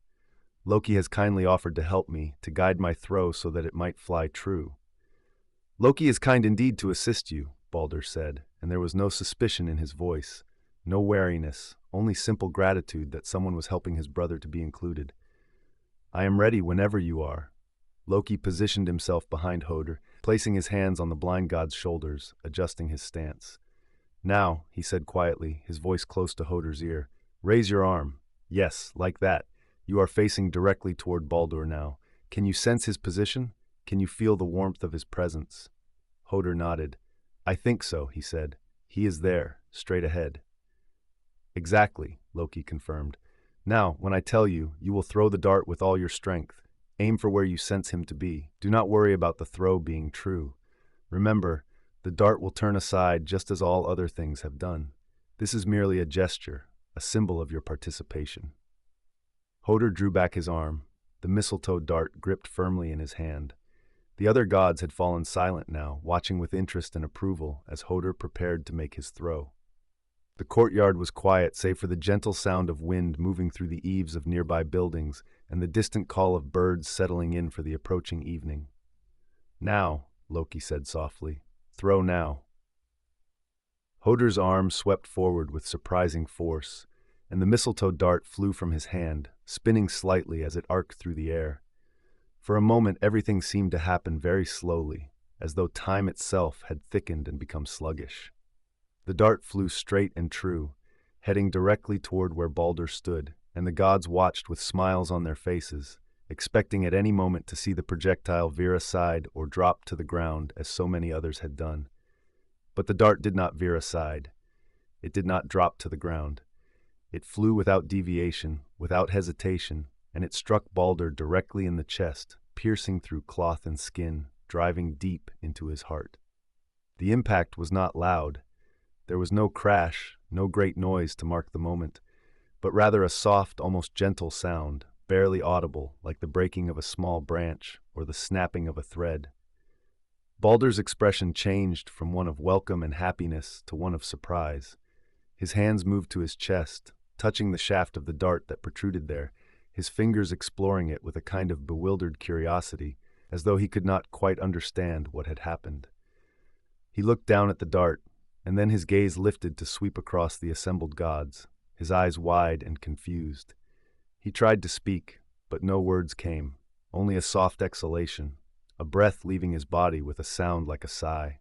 "Loki has kindly offered to help me, to guide my throw so that it might fly true." "Loki is kind indeed to assist you," Baldur said, and there was no suspicion in his voice, no wariness, only simple gratitude that someone was helping his brother to be included. "I am ready whenever you are." Loki positioned himself behind Hodor, placing his hands on the blind god's shoulders, adjusting his stance. "Now," he said quietly, his voice close to Hodor's ear, "raise your arm. Yes, like that. You are facing directly toward Baldur now. Can you sense his position? Can you feel the warmth of his presence?" Hodor nodded. "I think so," he said. "He is there, straight ahead." "Exactly," Loki confirmed. "Now, when I tell you, you will throw the dart with all your strength. Aim for where you sense him to be. Do not worry about the throw being true. Remember, the dart will turn aside just as all other things have done. This is merely a gesture, a symbol of your participation." Hodor drew back his arm, the mistletoe dart gripped firmly in his hand. The other gods had fallen silent now, watching with interest and approval as Hoder prepared to make his throw. The courtyard was quiet save for the gentle sound of wind moving through the eaves of nearby buildings and the distant call of birds settling in for the approaching evening. "Now," Loki said softly. "Throw now." Hoder's arm swept forward with surprising force, and the mistletoe dart flew from his hand, spinning slightly as it arced through the air. For a moment everything seemed to happen very slowly, as though time itself had thickened and become sluggish. The dart flew straight and true, heading directly toward where Baldur stood, and the gods watched with smiles on their faces, expecting at any moment to see the projectile veer aside or drop to the ground as so many others had done. But the dart did not veer aside. It did not drop to the ground. It flew without deviation, without hesitation, and it struck Baldur directly in the chest, piercing through cloth and skin, driving deep into his heart. The impact was not loud. There was no crash, no great noise to mark the moment, but rather a soft, almost gentle sound, barely audible, like the breaking of a small branch or the snapping of a thread. Baldur's expression changed from one of welcome and happiness to one of surprise. His hands moved to his chest, touching the shaft of the dart that protruded there, his fingers exploring it with a kind of bewildered curiosity, as though he could not quite understand what had happened. He looked down at the dart, and then his gaze lifted to sweep across the assembled gods, his eyes wide and confused. He tried to speak, but no words came, only a soft exhalation, a breath leaving his body with a sound like a sigh.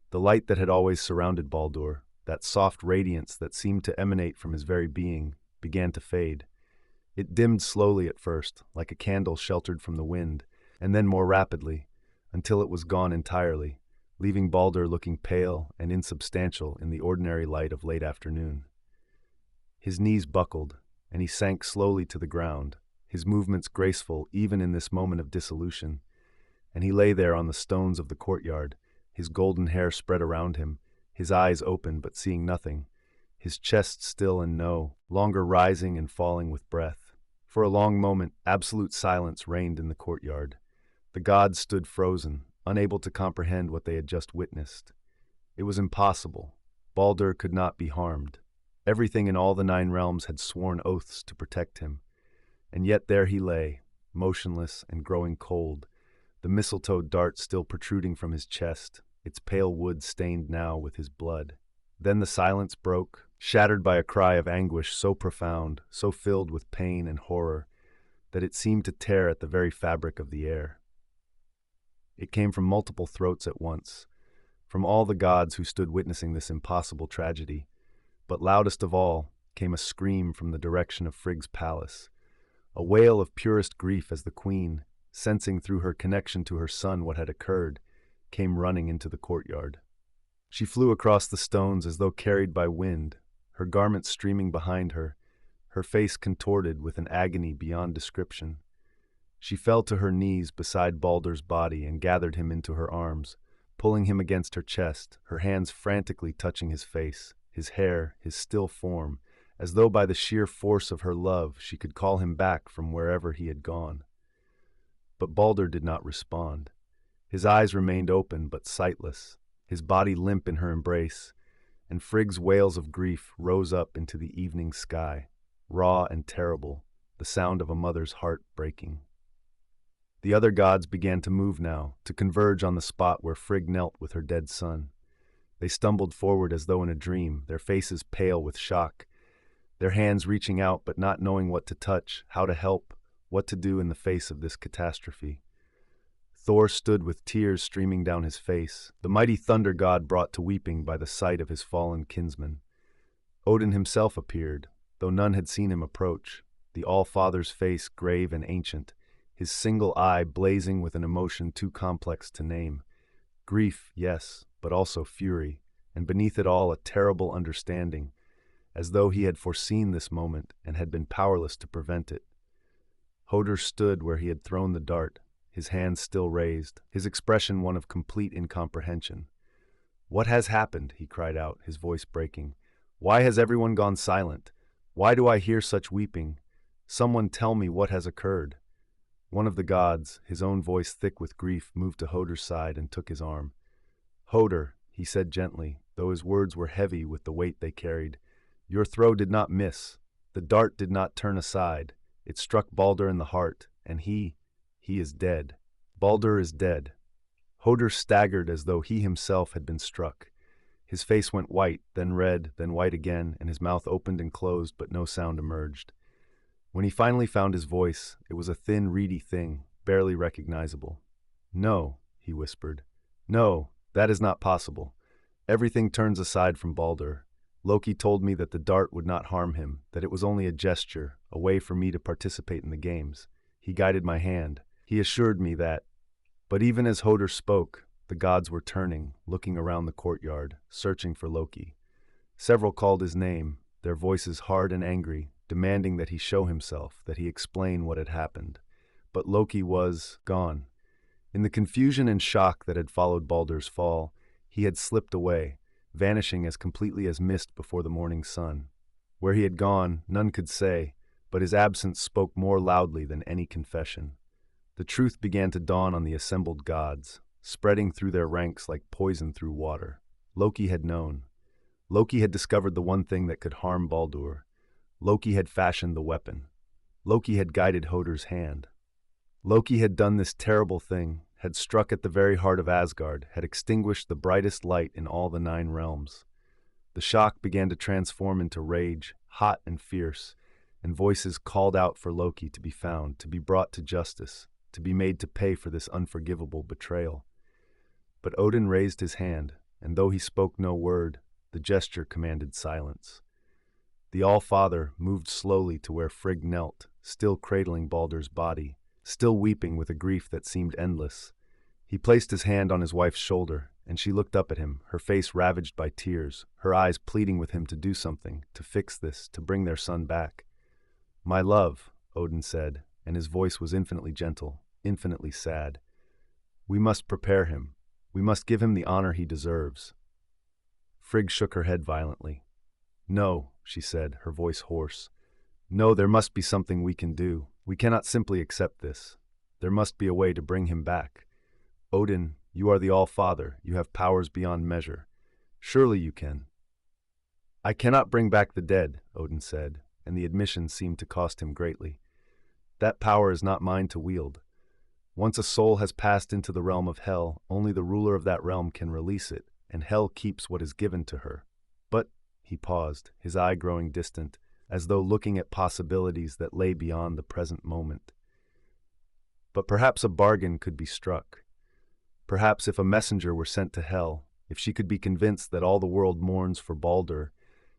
The light that had always surrounded Baldur, that soft radiance that seemed to emanate from his very being, began to fade. It dimmed slowly at first, like a candle sheltered from the wind, and then more rapidly, until it was gone entirely, leaving Baldur looking pale and insubstantial in the ordinary light of late afternoon. His knees buckled, and he sank slowly to the ground, his movements graceful even in this moment of dissolution, and he lay there on the stones of the courtyard, his golden hair spread around him, his eyes open but seeing nothing, his chest still and no longer rising and falling with breath. For a long moment, absolute silence reigned in the courtyard. The gods stood frozen, unable to comprehend what they had just witnessed. It was impossible. Baldur could not be harmed. Everything in all the 9 realms had sworn oaths to protect him. And yet there he lay, motionless and growing cold, the mistletoe dart still protruding from his chest, its pale wood stained now with his blood. Then the silence broke, shattered by a cry of anguish so profound, so filled with pain and horror, that it seemed to tear at the very fabric of the air. It came from multiple throats at once, from all the gods who stood witnessing this impossible tragedy, but loudest of all came a scream from the direction of Frigg's palace, a wail of purest grief as the queen, sensing through her connection to her son what had occurred, came running into the courtyard. She flew across the stones as though carried by wind, her garments streaming behind her, her face contorted with an agony beyond description. She fell to her knees beside Baldur's body and gathered him into her arms, pulling him against her chest, her hands frantically touching his face, his hair, his still form, as though by the sheer force of her love she could call him back from wherever he had gone. But Baldur did not respond. His eyes remained open but sightless, his body limp in her embrace, and Frigg's wails of grief rose up into the evening sky, raw and terrible, the sound of a mother's heart breaking. The other gods began to move now, to converge on the spot where Frigg knelt with her dead son. They stumbled forward as though in a dream, their faces pale with shock, their hands reaching out but not knowing what to touch, how to help, what to do in the face of this catastrophe. Thor stood with tears streaming down his face, the mighty thunder god brought to weeping by the sight of his fallen kinsman. Odin himself appeared, though none had seen him approach, the All-Father's face grave and ancient, his single eye blazing with an emotion too complex to name. Grief, yes, but also fury, and beneath it all a terrible understanding, as though he had foreseen this moment and had been powerless to prevent it. Hoder stood where he had thrown the dart, his hands still raised, his expression one of complete incomprehension. "What has happened?" he cried out, his voice breaking. "Why has everyone gone silent? Why do I hear such weeping? Someone tell me what has occurred." One of the gods, his own voice thick with grief, moved to Hodor's side and took his arm. "Hodor," he said gently, though his words were heavy with the weight they carried, "your throw did not miss. The dart did not turn aside. It struck Baldur in the heart, and he is dead. Baldur is dead." Hodor staggered as though he himself had been struck. His face went white, then red, then white again, and his mouth opened and closed, but no sound emerged. When he finally found his voice, it was a thin, reedy thing, barely recognizable. "No," he whispered. "No, that is not possible. Everything turns aside from Baldur. Loki told me that the dart would not harm him, that it was only a gesture, a way for me to participate in the games. He guided my hand. He assured me that—" But even as Hodor spoke, the gods were turning, looking around the courtyard, searching for Loki. Several called his name, their voices hard and angry, demanding that he show himself, that he explain what had happened. But Loki was gone. In the confusion and shock that had followed Baldur's fall, he had slipped away, vanishing as completely as mist before the morning sun. Where he had gone, none could say, but his absence spoke more loudly than any confession. The truth began to dawn on the assembled gods, spreading through their ranks like poison through water. Loki had known. Loki had discovered the one thing that could harm Baldur. Loki had fashioned the weapon. Loki had guided Hodor's hand. Loki had done this terrible thing, had struck at the very heart of Asgard, had extinguished the brightest light in all the 9 realms. The shock began to transform into rage, hot and fierce, and voices called out for Loki to be found, to be brought to justice, to be made to pay for this unforgivable betrayal. But Odin raised his hand, and though he spoke no word, the gesture commanded silence. The All-Father moved slowly to where Frigg knelt, still cradling Baldur's body, still weeping with a grief that seemed endless. He placed his hand on his wife's shoulder, and she looked up at him, her face ravaged by tears, her eyes pleading with him to do something, to fix this, to bring their son back. "My love," Odin said, and his voice was infinitely gentle, infinitely sad. "We must prepare him. We must give him the honor he deserves." Frigg shook her head violently. "No," she said, her voice hoarse. "No, there must be something we can do. We cannot simply accept this. There must be a way to bring him back. Odin, you are the All-Father. You have powers beyond measure. Surely you can." "I cannot bring back the dead," Odin said, and the admission seemed to cost him greatly. "That power is not mine to wield. Once a soul has passed into the realm of Hell, only the ruler of that realm can release it, and Hell keeps what is given to her. But," he paused, his eye growing distant, as though looking at possibilities that lay beyond the present moment. "But perhaps a bargain could be struck. Perhaps if a messenger were sent to Hell, if she could be convinced that all the world mourns for Baldur,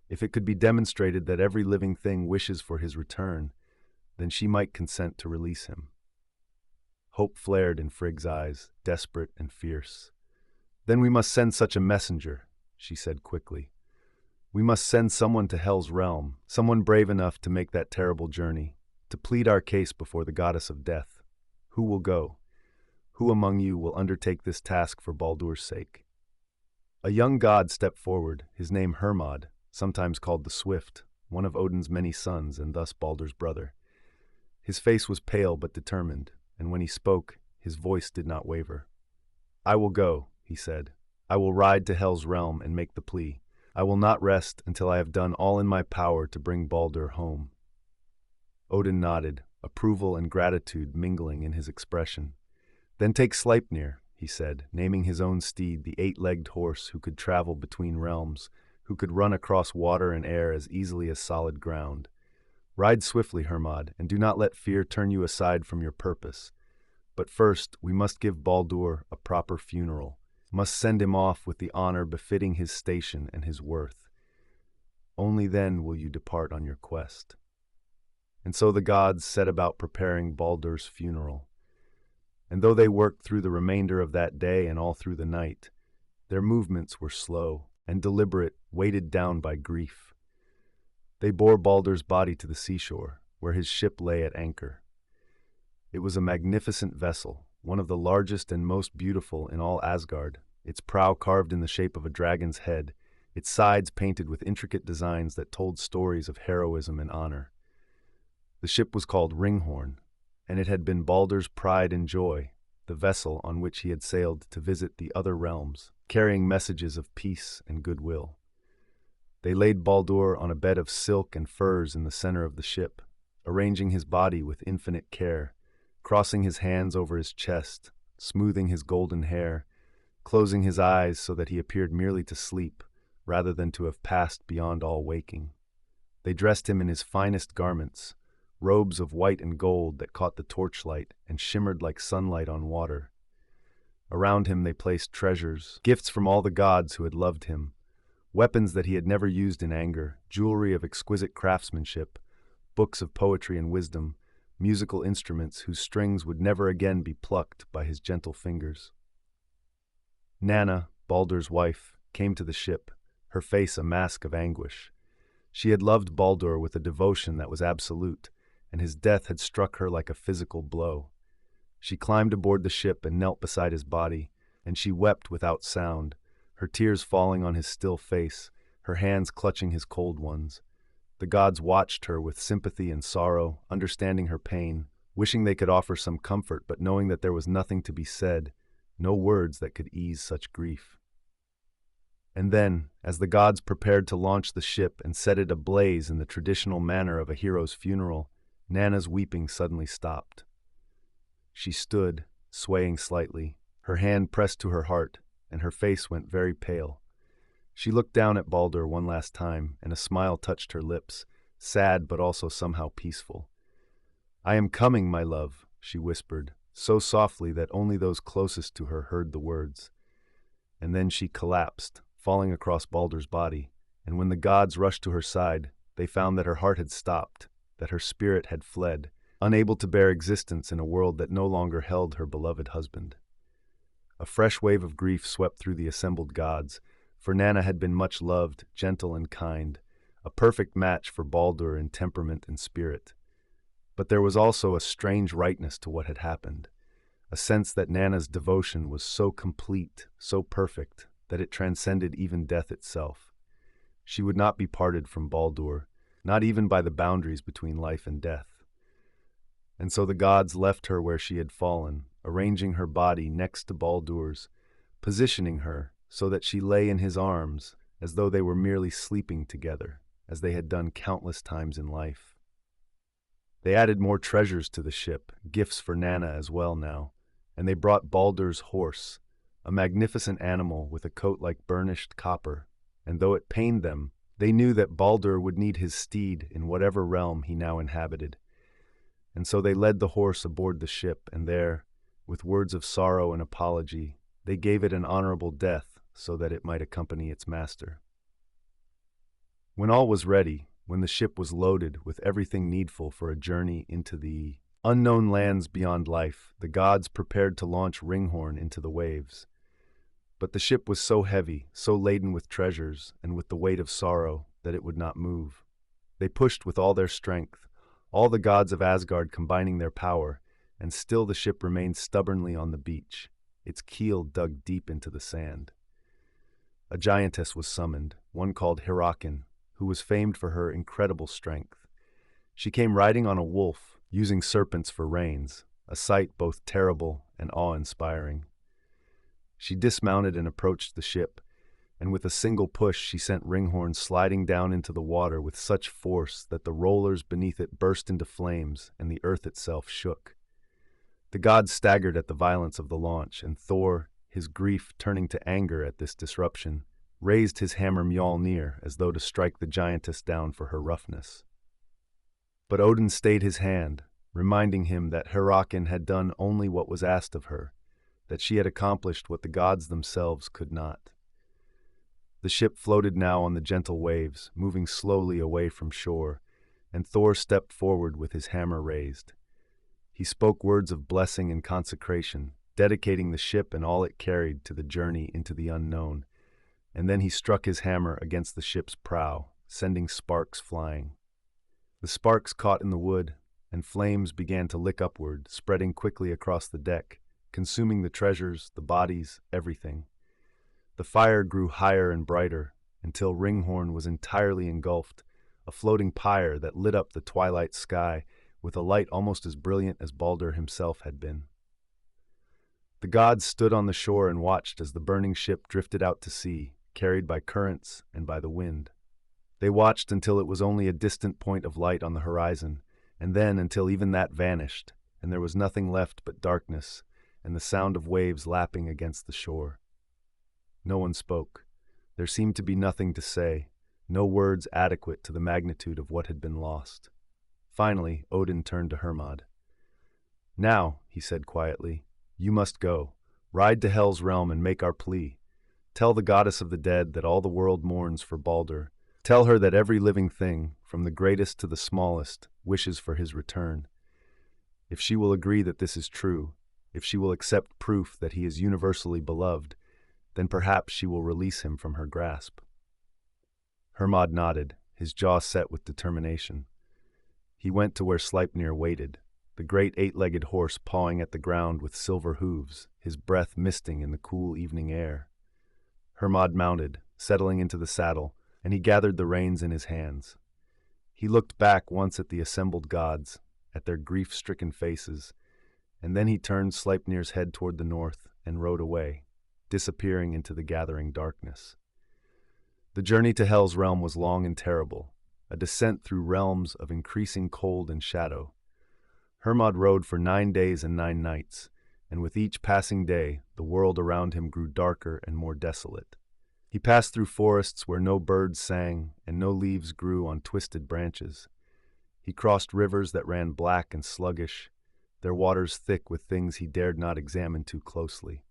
if it could be demonstrated that every living thing wishes for his return, then she might consent to release him." Hope flared in Frigg's eyes, desperate and fierce. "Then we must send such a messenger," she said quickly. "We must send someone to Hell's realm, someone brave enough to make that terrible journey, to plead our case before the goddess of death. Who will go? Who among you will undertake this task for Baldur's sake?" A young god stepped forward, his name Hermod, sometimes called the Swift, one of Odin's many sons and thus Baldur's brother. His face was pale but determined, and when he spoke, his voice did not waver. "I will go," he said. "I will ride to Hell's realm and make the plea. I will not rest until I have done all in my power to bring Baldur home." Odin nodded, approval and gratitude mingling in his expression. "Then take Sleipnir," he said, naming his own steed, the 8-legged horse who could travel between realms, who could run across water and air as easily as solid ground. "Ride swiftly, Hermod, and do not let fear turn you aside from your purpose. But first, we must give Baldur a proper funeral, must send him off with the honor befitting his station and his worth. Only then will you depart on your quest." And so the gods set about preparing Baldur's funeral. And though they worked through the remainder of that day and all through the night, their movements were slow and deliberate, weighted down by grief. They bore Baldur's body to the seashore, where his ship lay at anchor. It was a magnificent vessel, one of the largest and most beautiful in all Asgard, its prow carved in the shape of a dragon's head, its sides painted with intricate designs that told stories of heroism and honor. The ship was called Ringhorn, and it had been Baldur's pride and joy, the vessel on which he had sailed to visit the other realms, carrying messages of peace and goodwill. They laid Baldur on a bed of silk and furs in the center of the ship, arranging his body with infinite care, crossing his hands over his chest, smoothing his golden hair, closing his eyes so that he appeared merely to sleep, rather than to have passed beyond all waking. They dressed him in his finest garments, robes of white and gold that caught the torchlight and shimmered like sunlight on water. Around him they placed treasures, gifts from all the gods who had loved him, weapons that he had never used in anger, jewelry of exquisite craftsmanship, books of poetry and wisdom, musical instruments whose strings would never again be plucked by his gentle fingers. Nanna, Baldur's wife, came to the ship, her face a mask of anguish. She had loved Baldur with a devotion that was absolute, and his death had struck her like a physical blow. She climbed aboard the ship and knelt beside his body, and she wept without sound, her tears falling on his still face, her hands clutching his cold ones. The gods watched her with sympathy and sorrow, understanding her pain, wishing they could offer some comfort, but knowing that there was nothing to be said, no words that could ease such grief. And then, as the gods prepared to launch the ship and set it ablaze in the traditional manner of a hero's funeral, Nanna's weeping suddenly stopped. She stood, swaying slightly, her hand pressed to her heart, and her face went very pale. She looked down at Baldur one last time, and a smile touched her lips, sad but also somehow peaceful. "I am coming, my love," she whispered, so softly that only those closest to her heard the words. And then she collapsed, falling across Baldur's body, and when the gods rushed to her side, they found that her heart had stopped, that her spirit had fled, unable to bear existence in a world that no longer held her beloved husband. A fresh wave of grief swept through the assembled gods, for Nanna had been much loved, gentle and kind, a perfect match for Baldur in temperament and spirit. But there was also a strange rightness to what had happened, a sense that Nanna's devotion was so complete, so perfect, that it transcended even death itself. She would not be parted from Baldur, not even by the boundaries between life and death. And so the gods left her where she had fallen, arranging her body next to Baldur's, positioning her so that she lay in his arms as though they were merely sleeping together, as they had done countless times in life. They added more treasures to the ship, gifts for Nanna as well now, and they brought Baldur's horse, a magnificent animal with a coat like burnished copper, and though it pained them, they knew that Baldur would need his steed in whatever realm he now inhabited. And so they led the horse aboard the ship, and there, with words of sorrow and apology, they gave it an honorable death so that it might accompany its master. When all was ready, when the ship was loaded with everything needful for a journey into the unknown lands beyond life, the gods prepared to launch Ringhorn into the waves. But the ship was so heavy, so laden with treasures and with the weight of sorrow, that it would not move. They pushed with all their strength, all the gods of Asgard combining their power, and still the ship remained stubbornly on the beach, its keel dug deep into the sand. A giantess was summoned, one called Hyrrokin, who was famed for her incredible strength. She came riding on a wolf, using serpents for reins, a sight both terrible and awe-inspiring. She dismounted and approached the ship, and with a single push she sent Ringhorn sliding down into the water with such force that the rollers beneath it burst into flames and the earth itself shook. The gods staggered at the violence of the launch, and Thor, his grief turning to anger at this disruption, raised his hammer Mjolnir as though to strike the giantess down for her roughness. But Odin stayed his hand, reminding him that Hyrrokin had done only what was asked of her, that she had accomplished what the gods themselves could not. The ship floated now on the gentle waves, moving slowly away from shore, and Thor stepped forward with his hammer raised. He spoke words of blessing and consecration, dedicating the ship and all it carried to the journey into the unknown, and then he struck his hammer against the ship's prow, sending sparks flying. The sparks caught in the wood, and flames began to lick upward, spreading quickly across the deck, consuming the treasures, the bodies, everything. The fire grew higher and brighter, until Ringhorn was entirely engulfed, a floating pyre that lit up the twilight sky with a light almost as brilliant as Baldur himself had been. The gods stood on the shore and watched as the burning ship drifted out to sea, carried by currents and by the wind. They watched until it was only a distant point of light on the horizon, and then until even that vanished, and there was nothing left but darkness and the sound of waves lapping against the shore. No one spoke. There seemed to be nothing to say, no words adequate to the magnitude of what had been lost. Finally, Odin turned to Hermod. "Now," he said quietly, "you must go. Ride to Hel's realm and make our plea. Tell the goddess of the dead that all the world mourns for Baldur. Tell her that every living thing, from the greatest to the smallest, wishes for his return. If she will agree that this is true, if she will accept proof that he is universally beloved, then perhaps she will release him from her grasp." Hermod nodded, his jaw set with determination. He went to where Sleipnir waited, the great eight-legged horse pawing at the ground with silver hooves, his breath misting in the cool evening air. Hermod mounted, settling into the saddle, and he gathered the reins in his hands. He looked back once at the assembled gods, at their grief-stricken faces, and then he turned Sleipnir's head toward the north and rode away, disappearing into the gathering darkness. The journey to Hel's realm was long and terrible, a descent through realms of increasing cold and shadow. Hermod rode for 9 days and 9 nights, and with each passing day, the world around him grew darker and more desolate. He passed through forests where no birds sang and no leaves grew on twisted branches. He crossed rivers that ran black and sluggish, their waters thick with things he dared not examine too closely.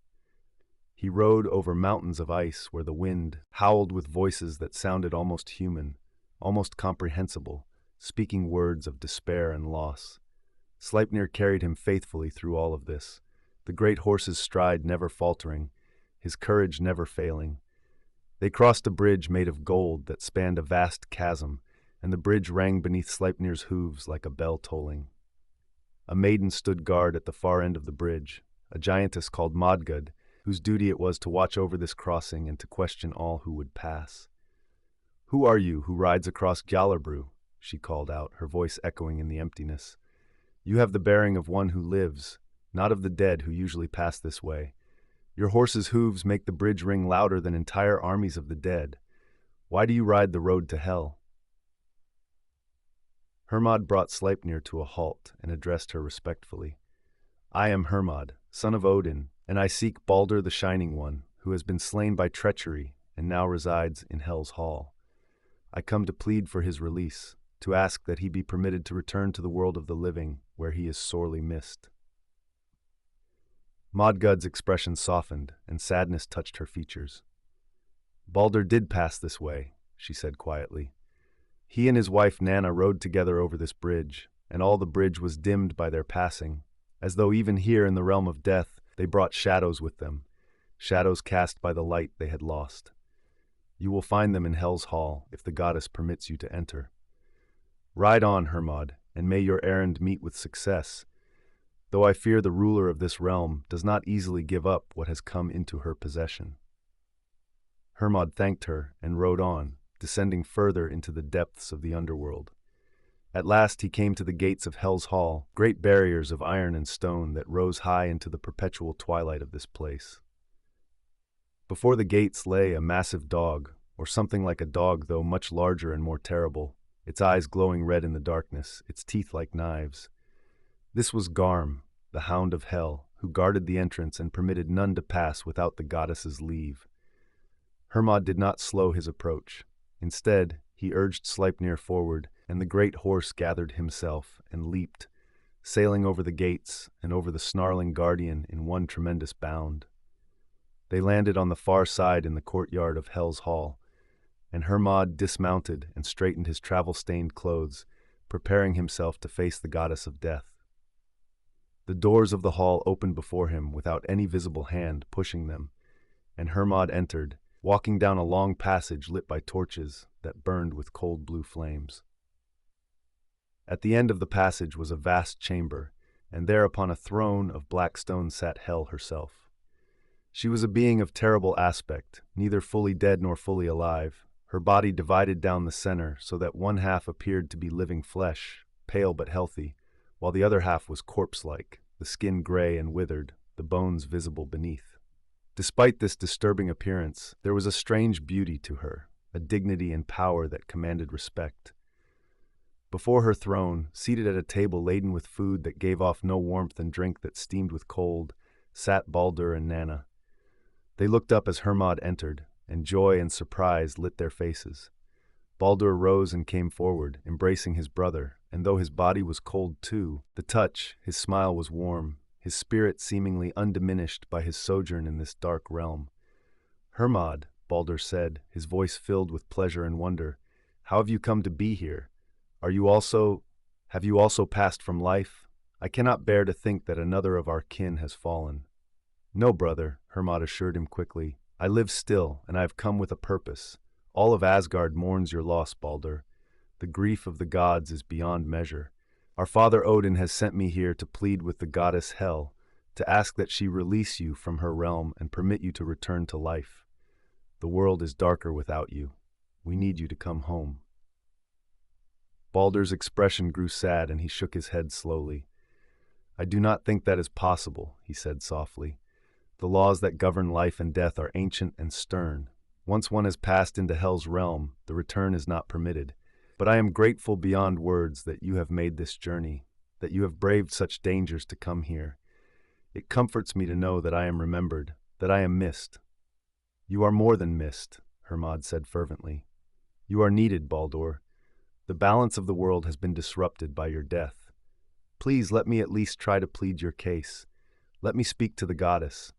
He rode over mountains of ice where the wind howled with voices that sounded almost human, almost comprehensible, speaking words of despair and loss. Sleipnir carried him faithfully through all of this, the great horse's stride never faltering, his courage never failing. They crossed a bridge made of gold that spanned a vast chasm, and the bridge rang beneath Sleipnir's hooves like a bell tolling. A maiden stood guard at the far end of the bridge, a giantess called Modgud, whose duty it was to watch over this crossing and to question all who would pass. "Who are you who rides across Gjallerbru?" she called out, her voice echoing in the emptiness. "You have the bearing of one who lives, not of the dead who usually pass this way. Your horse's hooves make the bridge ring louder than entire armies of the dead. Why do you ride the road to Hel?" Hermod brought Sleipnir to a halt and addressed her respectfully. "I am Hermod, son of Odin, and I seek Baldur the Shining One, who has been slain by treachery and now resides in Hel's hall. I come to plead for his release, to ask that he be permitted to return to the world of the living, where he is sorely missed." Modgud's expression softened, and sadness touched her features. "Baldur did pass this way," she said quietly. "He and his wife Nanna rode together over this bridge, and all the bridge was dimmed by their passing, as though even here in the realm of death they brought shadows with them, shadows cast by the light they had lost. You will find them in Hel's hall, if the goddess permits you to enter. Ride on, Hermod, and may your errand meet with success, though I fear the ruler of this realm does not easily give up what has come into her possession." Hermod thanked her and rode on, descending further into the depths of the underworld. At last he came to the gates of Hel's hall, great barriers of iron and stone that rose high into the perpetual twilight of this place. Before the gates lay a massive dog, or something like a dog though much larger and more terrible, its eyes glowing red in the darkness, its teeth like knives. This was Garm, the Hound of Hel, who guarded the entrance and permitted none to pass without the goddess's leave. Hermod did not slow his approach. Instead, he urged Sleipnir forward, and the great horse gathered himself and leaped, sailing over the gates and over the snarling guardian in one tremendous bound. They landed on the far side in the courtyard of Hel's hall, and Hermod dismounted and straightened his travel-stained clothes, preparing himself to face the goddess of death. The doors of the hall opened before him without any visible hand pushing them, and Hermod entered, walking down a long passage lit by torches that burned with cold blue flames. At the end of the passage was a vast chamber, and there upon a throne of black stone sat Hel herself. She was a being of terrible aspect, neither fully dead nor fully alive, her body divided down the center so that one half appeared to be living flesh, pale but healthy, while the other half was corpse-like, the skin gray and withered, the bones visible beneath. Despite this disturbing appearance, there was a strange beauty to her, a dignity and power that commanded respect. Before her throne, seated at a table laden with food that gave off no warmth and drink that steamed with cold, sat Baldur and Nanna. They looked up as Hermod entered, and joy and surprise lit their faces. Baldur rose and came forward, embracing his brother, and though his body was cold too, the touch, his smile was warm, his spirit seemingly undiminished by his sojourn in this dark realm. "Hermod," Baldur said, his voice filled with pleasure and wonder, "how have you come to be here? Have you also passed from life? I cannot bear to think that another of our kin has fallen." "No, brother," Hermod assured him quickly. "I live still, and I have come with a purpose. All of Asgard mourns your loss, Baldur. The grief of the gods is beyond measure. Our father Odin has sent me here to plead with the goddess Hel, to ask that she release you from her realm and permit you to return to life. The world is darker without you. We need you to come home." Baldur's expression grew sad and he shook his head slowly. "I do not think that is possible," he said softly. "The laws that govern life and death are ancient and stern. Once one has passed into Hel's realm, the return is not permitted. But I am grateful beyond words that you have made this journey, that you have braved such dangers to come here. It comforts me to know that I am remembered, that I am missed." "You are more than missed," Hermod said fervently. "You are needed, Baldur. The balance of the world has been disrupted by your death. Please let me at least try to plead your case. Let me speak to the goddess."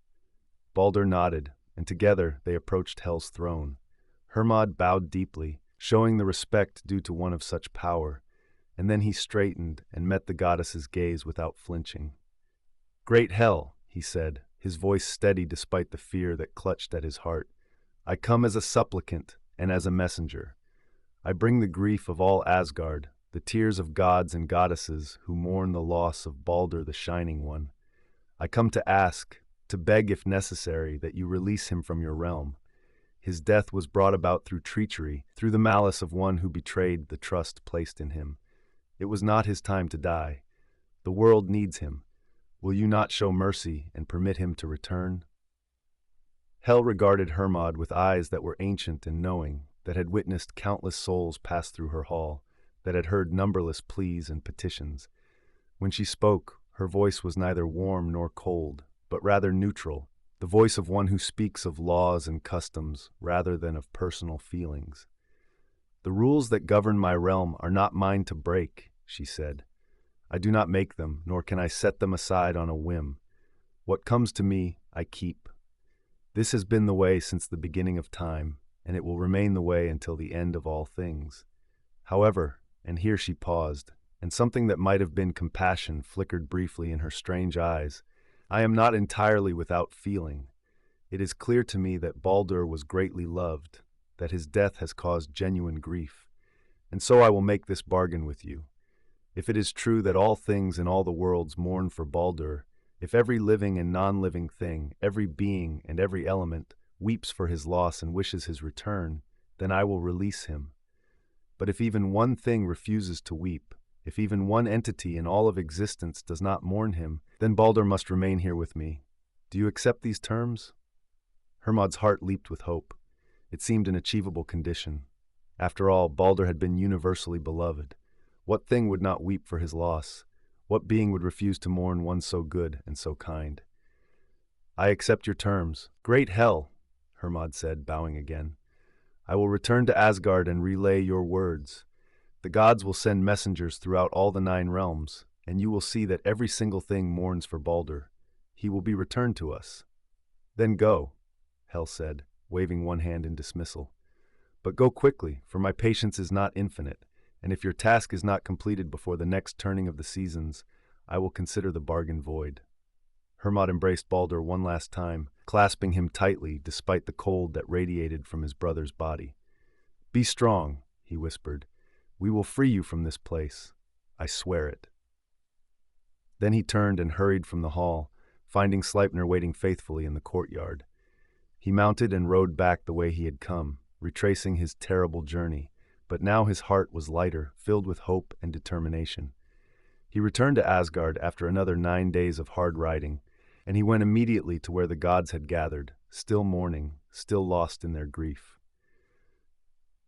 Baldur nodded, and together they approached Hel's throne. Hermod bowed deeply, showing the respect due to one of such power, and then he straightened and met the goddess's gaze without flinching. "Great Hel," he said, his voice steady despite the fear that clutched at his heart, "I come as a supplicant and as a messenger. I bring the grief of all Asgard, the tears of gods and goddesses who mourn the loss of Baldur the Shining One. I come to ask, to beg if necessary, that you release him from your realm. His death was brought about through treachery, through the malice of one who betrayed the trust placed in him. It was not his time to die. The world needs him. Will you not show mercy and permit him to return?" Hel regarded Hermod with eyes that were ancient and knowing, that had witnessed countless souls pass through her hall, that had heard numberless pleas and petitions. When she spoke, her voice was neither warm nor cold, but rather neutral, the voice of one who speaks of laws and customs rather than of personal feelings. "The rules that govern my realm are not mine to break," she said. "I do not make them, nor can I set them aside on a whim. What comes to me, I keep. This has been the way since the beginning of time, and it will remain the way until the end of all things. However," and here she paused, and something that might have been compassion flickered briefly in her strange eyes, "I am not entirely without feeling. It is clear to me that Baldur was greatly loved, that his death has caused genuine grief. And so I will make this bargain with you. If it is true that all things in all the worlds mourn for Baldur, if every living and non-living thing, every being and every element, weeps for his loss and wishes his return, then I will release him. But if even one thing refuses to weep, if even one entity in all of existence does not mourn him, then Baldur must remain here with me. Do you accept these terms?" Hermod's heart leaped with hope. It seemed an achievable condition. After all, Baldur had been universally beloved. What thing would not weep for his loss? What being would refuse to mourn one so good and so kind? "I accept your terms." "Great Hel," Hermod said, bowing again. "I will return to Asgard and relay your words. The gods will send messengers throughout all the 9 realms, and you will see that every single thing mourns for Baldur. He will be returned to us." "Then go," Hel said, waving one hand in dismissal. "But go quickly, for my patience is not infinite, and if your task is not completed before the next turning of the seasons, I will consider the bargain void." Hermod embraced Baldur one last time, clasping him tightly despite the cold that radiated from his brother's body. "Be strong," he whispered. "We will free you from this place. I swear it." Then he turned and hurried from the hall, finding Sleipnir waiting faithfully in the courtyard. He mounted and rode back the way he had come, retracing his terrible journey, but now his heart was lighter, filled with hope and determination. He returned to Asgard after another 9 days of hard riding, and he went immediately to where the gods had gathered, still mourning, still lost in their grief.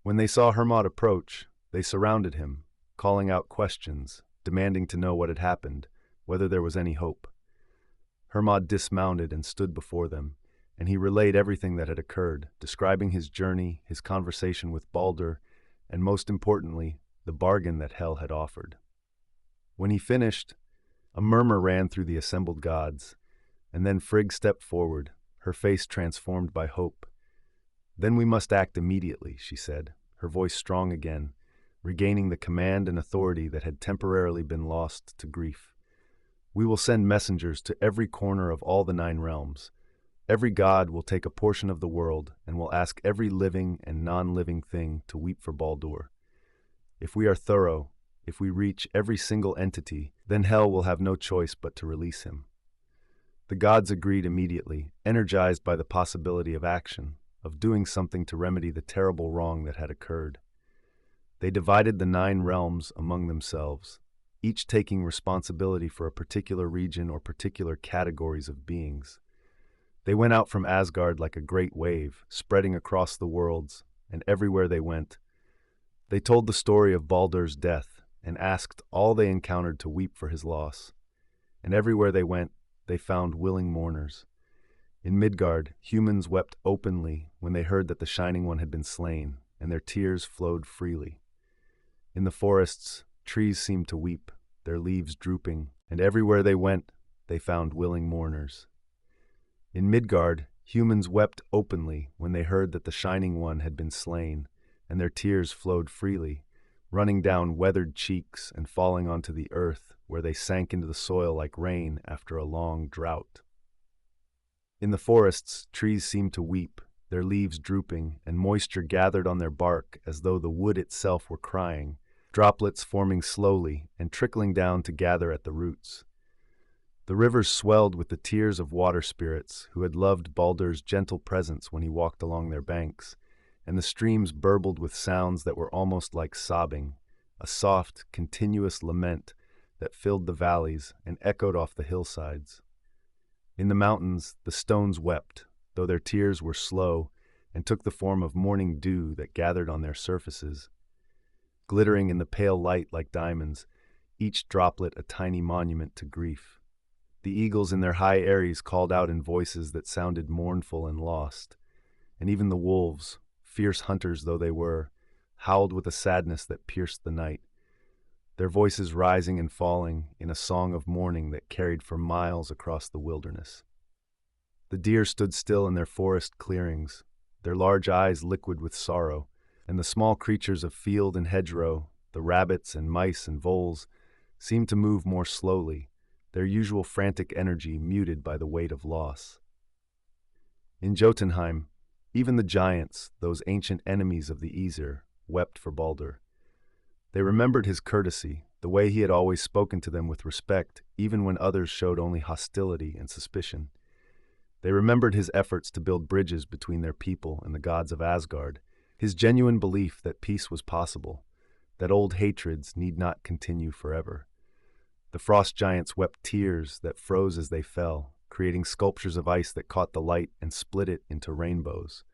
When they saw Hermod approach, they surrounded him, calling out questions, demanding to know what had happened, whether there was any hope. Hermod dismounted and stood before them, and he relayed everything that had occurred, describing his journey, his conversation with Baldur, and most importantly, the bargain that Hel had offered. When he finished, a murmur ran through the assembled gods, and then Frigg stepped forward, her face transformed by hope. "Then we must act immediately," she said, her voice strong again, regaining the command and authority that had temporarily been lost to grief. "We will send messengers to every corner of all the 9 realms. Every god will take a portion of the world and will ask every living and non-living thing to weep for Baldur. If we are thorough, if we reach every single entity, then Hel will have no choice but to release him." The gods agreed immediately, energized by the possibility of action, of doing something to remedy the terrible wrong that had occurred. They divided the 9 realms among themselves, each taking responsibility for a particular region or particular categories of beings. They went out from Asgard like a great wave, spreading across the worlds, and everywhere they went. They told the story of Baldur's death and asked all they encountered to weep for his loss. And everywhere they went, they found willing mourners. In Midgard, humans wept openly when they heard that the Shining One had been slain, and their tears flowed freely. In the forests, trees seemed to weep, their leaves drooping, and everywhere they went, they found willing mourners. In Midgard, humans wept openly when they heard that the Shining One had been slain, and their tears flowed freely, running down weathered cheeks and falling onto the earth, where they sank into the soil like rain after a long drought. In the forests, trees seemed to weep, their leaves drooping, and moisture gathered on their bark as though the wood itself were crying, droplets forming slowly and trickling down to gather at the roots. The rivers swelled with the tears of water spirits who had loved Baldur's gentle presence when he walked along their banks, and the streams burbled with sounds that were almost like sobbing, a soft, continuous lament that filled the valleys and echoed off the hillsides. In the mountains, the stones wept, though their tears were slow and took the form of morning dew that gathered on their surfaces. Glittering in the pale light like diamonds, each droplet a tiny monument to grief. The eagles in their high eyries called out in voices that sounded mournful and lost, and even the wolves, fierce hunters though they were, howled with a sadness that pierced the night, their voices rising and falling in a song of mourning that carried for miles across the wilderness. The deer stood still in their forest clearings, their large eyes liquid with sorrow, and the small creatures of field and hedgerow, the rabbits and mice and voles, seemed to move more slowly, their usual frantic energy muted by the weight of loss. In Jotunheim, even the giants, those ancient enemies of the Aesir, wept for Baldur. They remembered his courtesy, the way he had always spoken to them with respect, even when others showed only hostility and suspicion. They remembered his efforts to build bridges between their people and the gods of Asgard, his genuine belief that peace was possible, that old hatreds need not continue forever. The frost giants wept tears that froze as they fell, creating sculptures of ice that caught the light and split it into rainbows.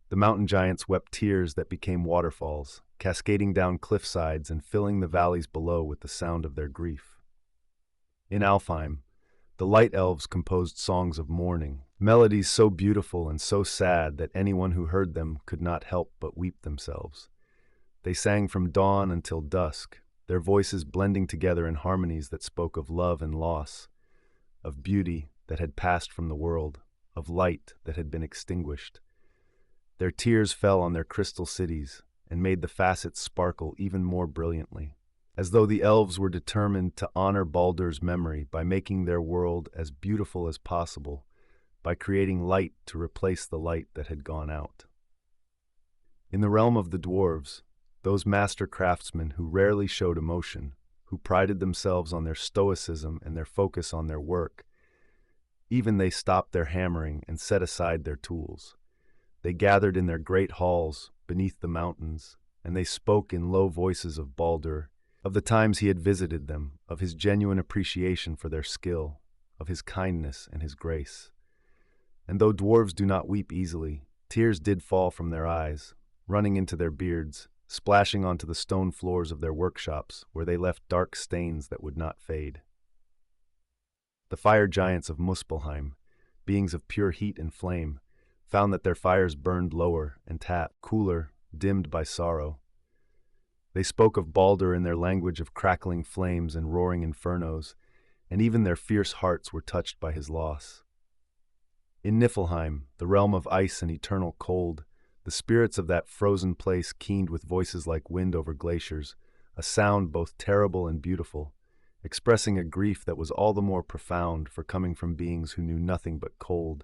The mountain giants wept tears that became waterfalls, cascading down cliffsides and filling the valleys below with the sound of their grief. In Alfheim, the light elves composed songs of mourning, melodies so beautiful and so sad that anyone who heard them could not help but weep themselves. They sang from dawn until dusk, their voices blending together in harmonies that spoke of love and loss, of beauty that had passed from the world, of light that had been extinguished. Their tears fell on their crystal cities and made the facets sparkle even more brilliantly, as though the elves were determined to honor Baldur's memory by making their world as beautiful as possible, by creating light to replace the light that had gone out. In the realm of the dwarves, those master craftsmen who rarely showed emotion, who prided themselves on their stoicism and their focus on their work, even they stopped their hammering and set aside their tools. They gathered in their great halls beneath the mountains, and they spoke in low voices of Baldur, of the times he had visited them, of his genuine appreciation for their skill, of his kindness and his grace. And though dwarves do not weep easily, tears did fall from their eyes, running into their beards, splashing onto the stone floors of their workshops, where they left dark stains that would not fade. The fire giants of Muspelheim, beings of pure heat and flame, found that their fires burned lower and cooler, dimmed by sorrow. They spoke of Baldur in their language of crackling flames and roaring infernos, and even their fierce hearts were touched by his loss. In Niflheim, the realm of ice and eternal cold, the spirits of that frozen place keened with voices like wind over glaciers, a sound both terrible and beautiful, expressing a grief that was all the more profound for coming from beings who knew nothing but cold,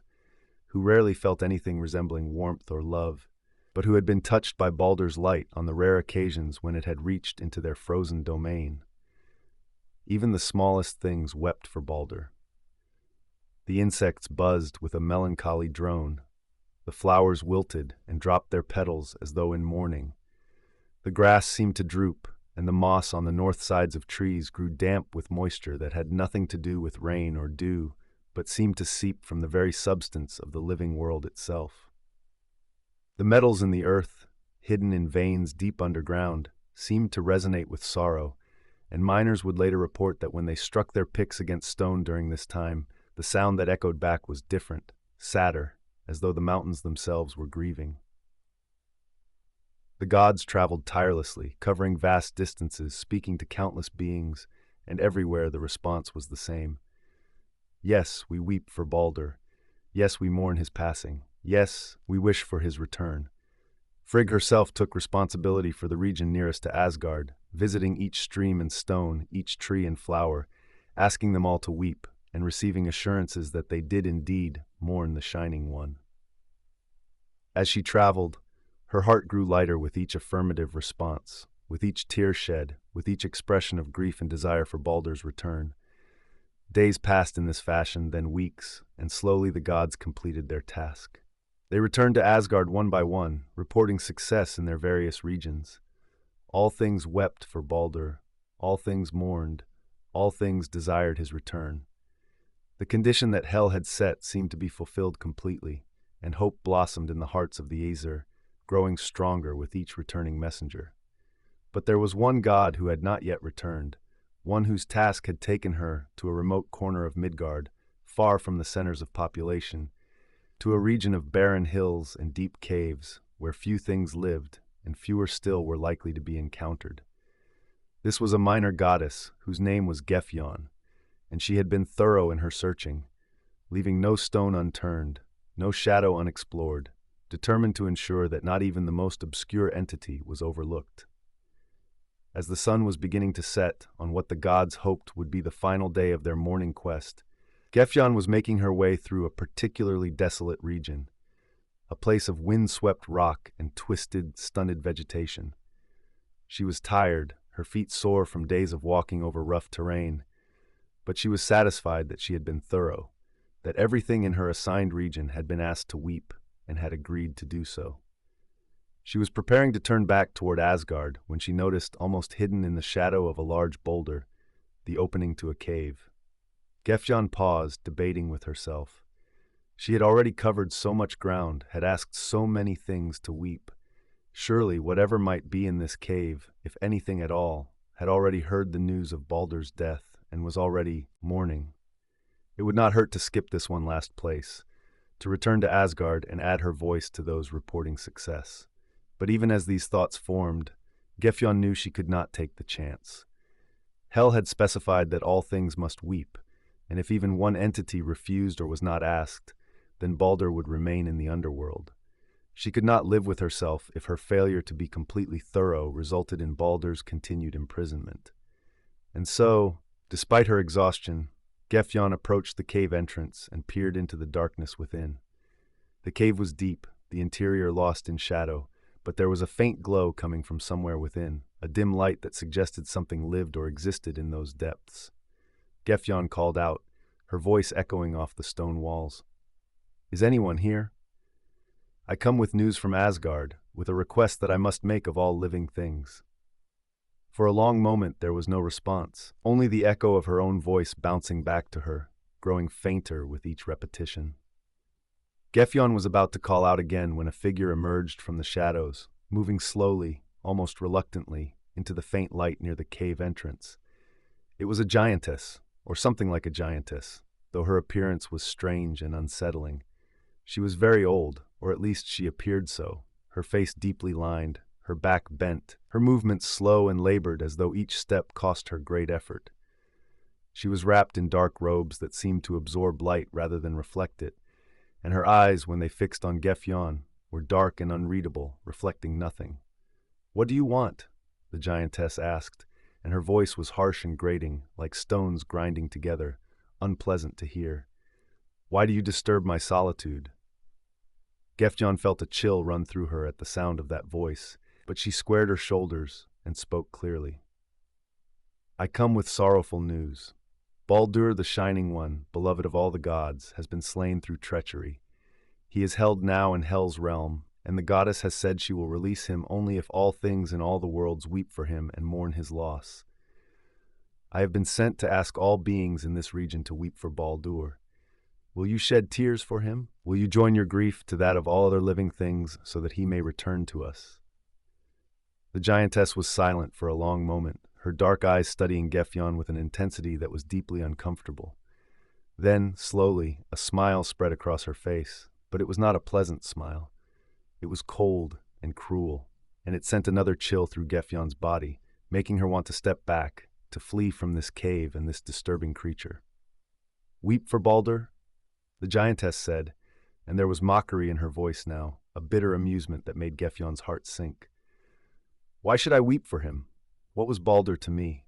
who rarely felt anything resembling warmth or love, but who had been touched by Baldur's light on the rare occasions when it had reached into their frozen domain. Even the smallest things wept for Baldur. The insects buzzed with a melancholy drone. The flowers wilted and dropped their petals as though in mourning. The grass seemed to droop, and the moss on the north sides of trees grew damp with moisture that had nothing to do with rain or dew, but seemed to seep from the very substance of the living world itself. The metals in the earth, hidden in veins deep underground, seemed to resonate with sorrow, and miners would later report that when they struck their picks against stone during this time, the sound that echoed back was different, sadder, as though the mountains themselves were grieving. The gods traveled tirelessly, covering vast distances, speaking to countless beings, and everywhere the response was the same. Yes, we weep for Baldur. Yes, we mourn his passing. Yes, we wish for his return. Frigg herself took responsibility for the region nearest to Asgard, visiting each stream and stone, each tree and flower, asking them all to weep, and receiving assurances that they did indeed mourn the Shining One. As she traveled, her heart grew lighter with each affirmative response, with each tear shed, with each expression of grief and desire for Baldur's return. Days passed in this fashion, then weeks, and slowly the gods completed their task. They returned to Asgard one by one, reporting success in their various regions. All things wept for Baldur, all things mourned, all things desired his return. The condition that Hel had set seemed to be fulfilled completely, and hope blossomed in the hearts of the Aesir, growing stronger with each returning messenger. But there was one god who had not yet returned, one whose task had taken her to a remote corner of Midgard, far from the centers of population, to a region of barren hills and deep caves, where few things lived, and fewer still were likely to be encountered. This was a minor goddess, whose name was Gefjon, and she had been thorough in her searching, leaving no stone unturned, no shadow unexplored, determined to ensure that not even the most obscure entity was overlooked. As the sun was beginning to set on what the gods hoped would be the final day of their morning quest, Gefjon was making her way through a particularly desolate region, a place of wind-swept rock and twisted, stunted vegetation. She was tired, her feet sore from days of walking over rough terrain, but she was satisfied that she had been thorough, that everything in her assigned region had been asked to weep and had agreed to do so. She was preparing to turn back toward Asgard when she noticed, almost hidden in the shadow of a large boulder, the opening to a cave. Gefjon paused, debating with herself. She had already covered so much ground, had asked so many things to weep. Surely whatever might be in this cave, if anything at all, had already heard the news of Baldur's death and was already mourning. It would not hurt to skip this one last place, to return to Asgard and add her voice to those reporting success. But even as these thoughts formed, Gefjon knew she could not take the chance. Hel had specified that all things must weep, and if even one entity refused or was not asked, then Baldur would remain in the underworld. She could not live with herself if her failure to be completely thorough resulted in Baldur's continued imprisonment. And so, despite her exhaustion, Gefjon approached the cave entrance and peered into the darkness within. The cave was deep, the interior lost in shadow, but there was a faint glow coming from somewhere within, a dim light that suggested something lived or existed in those depths. Gefjon called out, her voice echoing off the stone walls. "Is anyone here? I come with news from Asgard, with a request that I must make of all living things." For a long moment there was no response, only the echo of her own voice bouncing back to her, growing fainter with each repetition. Gefjon was about to call out again when a figure emerged from the shadows, moving slowly, almost reluctantly, into the faint light near the cave entrance. It was a giantess, or something like a giantess, though her appearance was strange and unsettling. She was very old, or at least she appeared so, her face deeply lined, her back bent, her movements slow and labored as though each step cost her great effort. She was wrapped in dark robes that seemed to absorb light rather than reflect it, and her eyes, when they fixed on Gefjon, were dark and unreadable, reflecting nothing. "What do you want?" the giantess asked, and her voice was harsh and grating, like stones grinding together, unpleasant to hear. "Why do you disturb my solitude?" Gefjon felt a chill run through her at the sound of that voice, but she squared her shoulders and spoke clearly. "I come with sorrowful news. Baldur the Shining One, beloved of all the gods, has been slain through treachery. He is held now in Hel's realm, and the goddess has said she will release him only if all things in all the worlds weep for him and mourn his loss. I have been sent to ask all beings in this region to weep for Baldur. Will you shed tears for him? Will you join your grief to that of all other living things so that he may return to us?" The giantess was silent for a long moment, her dark eyes studying Gefjon with an intensity that was deeply uncomfortable. Then, slowly, a smile spread across her face, but it was not a pleasant smile. It was cold and cruel, and it sent another chill through Gefjon's body, making her want to step back, to flee from this cave and this disturbing creature. "Weep for Baldur?" the giantess said, and there was mockery in her voice now, a bitter amusement that made Gefjon's heart sink. "Why should I weep for him? What was Baldur to me?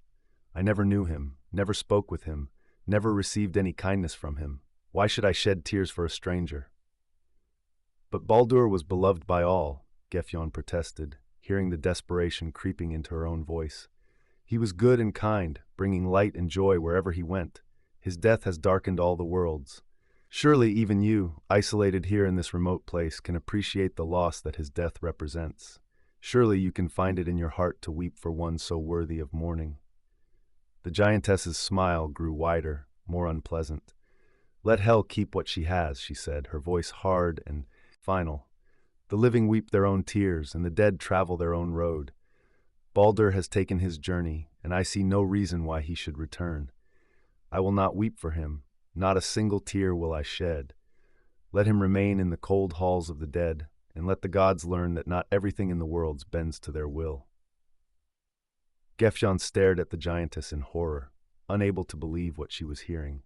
I never knew him, never spoke with him, never received any kindness from him. Why should I shed tears for a stranger?" "But Baldur was beloved by all," Gefjon protested, hearing the desperation creeping into her own voice. "He was good and kind, bringing light and joy wherever he went. His death has darkened all the worlds. Surely even you, isolated here in this remote place, can appreciate the loss that his death represents. Surely you can find it in your heart to weep for one so worthy of mourning." The giantess's smile grew wider, more unpleasant. "Let Hel keep what she has," she said, her voice hard and final. "The living weep their own tears, and the dead travel their own road. Baldur has taken his journey, and I see no reason why he should return. I will not weep for him, not a single tear will I shed. Let him remain in the cold halls of the dead, and let the gods learn that not everything in the worlds bends to their will." Gefjon stared at the giantess in horror, unable to believe what she was hearing.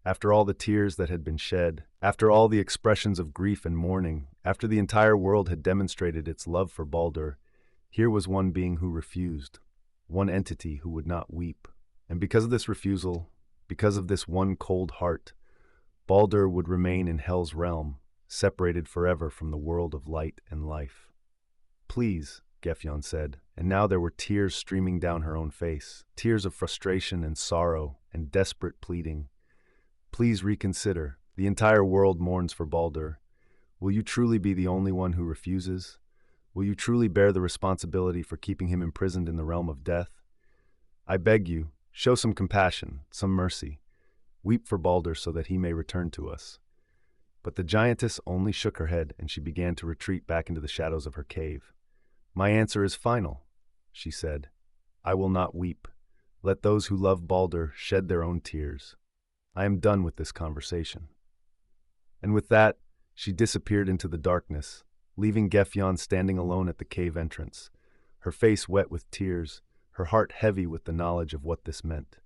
After all the tears that had been shed, after all the expressions of grief and mourning, after the entire world had demonstrated its love for Baldur, here was one being who refused, one entity who would not weep. And because of this refusal, because of this one cold heart, Baldur would remain in Hel's realm, separated forever from the world of light and life. "Please," Gefjon said, and now there were tears streaming down her own face, tears of frustration and sorrow and desperate pleading. "Please reconsider. The entire world mourns for Baldur. Will you truly be the only one who refuses? Will you truly bear the responsibility for keeping him imprisoned in the realm of death? I beg you, show some compassion, some mercy. Weep for Baldur so that he may return to us." But the giantess only shook her head, and she began to retreat back into the shadows of her cave. "My answer is final," she said. "I will not weep. Let those who love Baldur shed their own tears. I am done with this conversation." And with that, she disappeared into the darkness, leaving Gefjon standing alone at the cave entrance, her face wet with tears, her heart heavy with the knowledge of what this meant.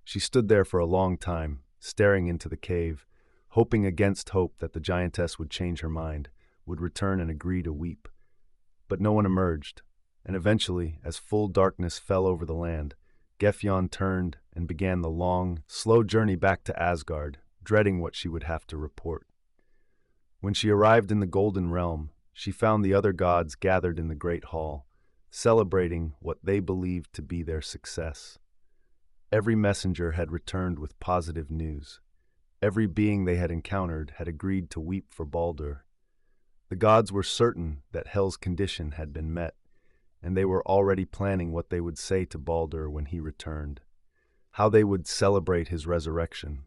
She stood there for a long time, staring into the cave, hoping against hope that the giantess would change her mind, would return and agree to weep. But no one emerged, and eventually, as full darkness fell over the land, Gefjon turned and began the long, slow journey back to Asgard, dreading what she would have to report. When she arrived in the Golden Realm, she found the other gods gathered in the Great Hall, celebrating what they believed to be their success. Every messenger had returned with positive news. Every being they had encountered had agreed to weep for Baldur. The gods were certain that Hel's condition had been met, and they were already planning what they would say to Baldur when he returned, how they would celebrate his resurrection,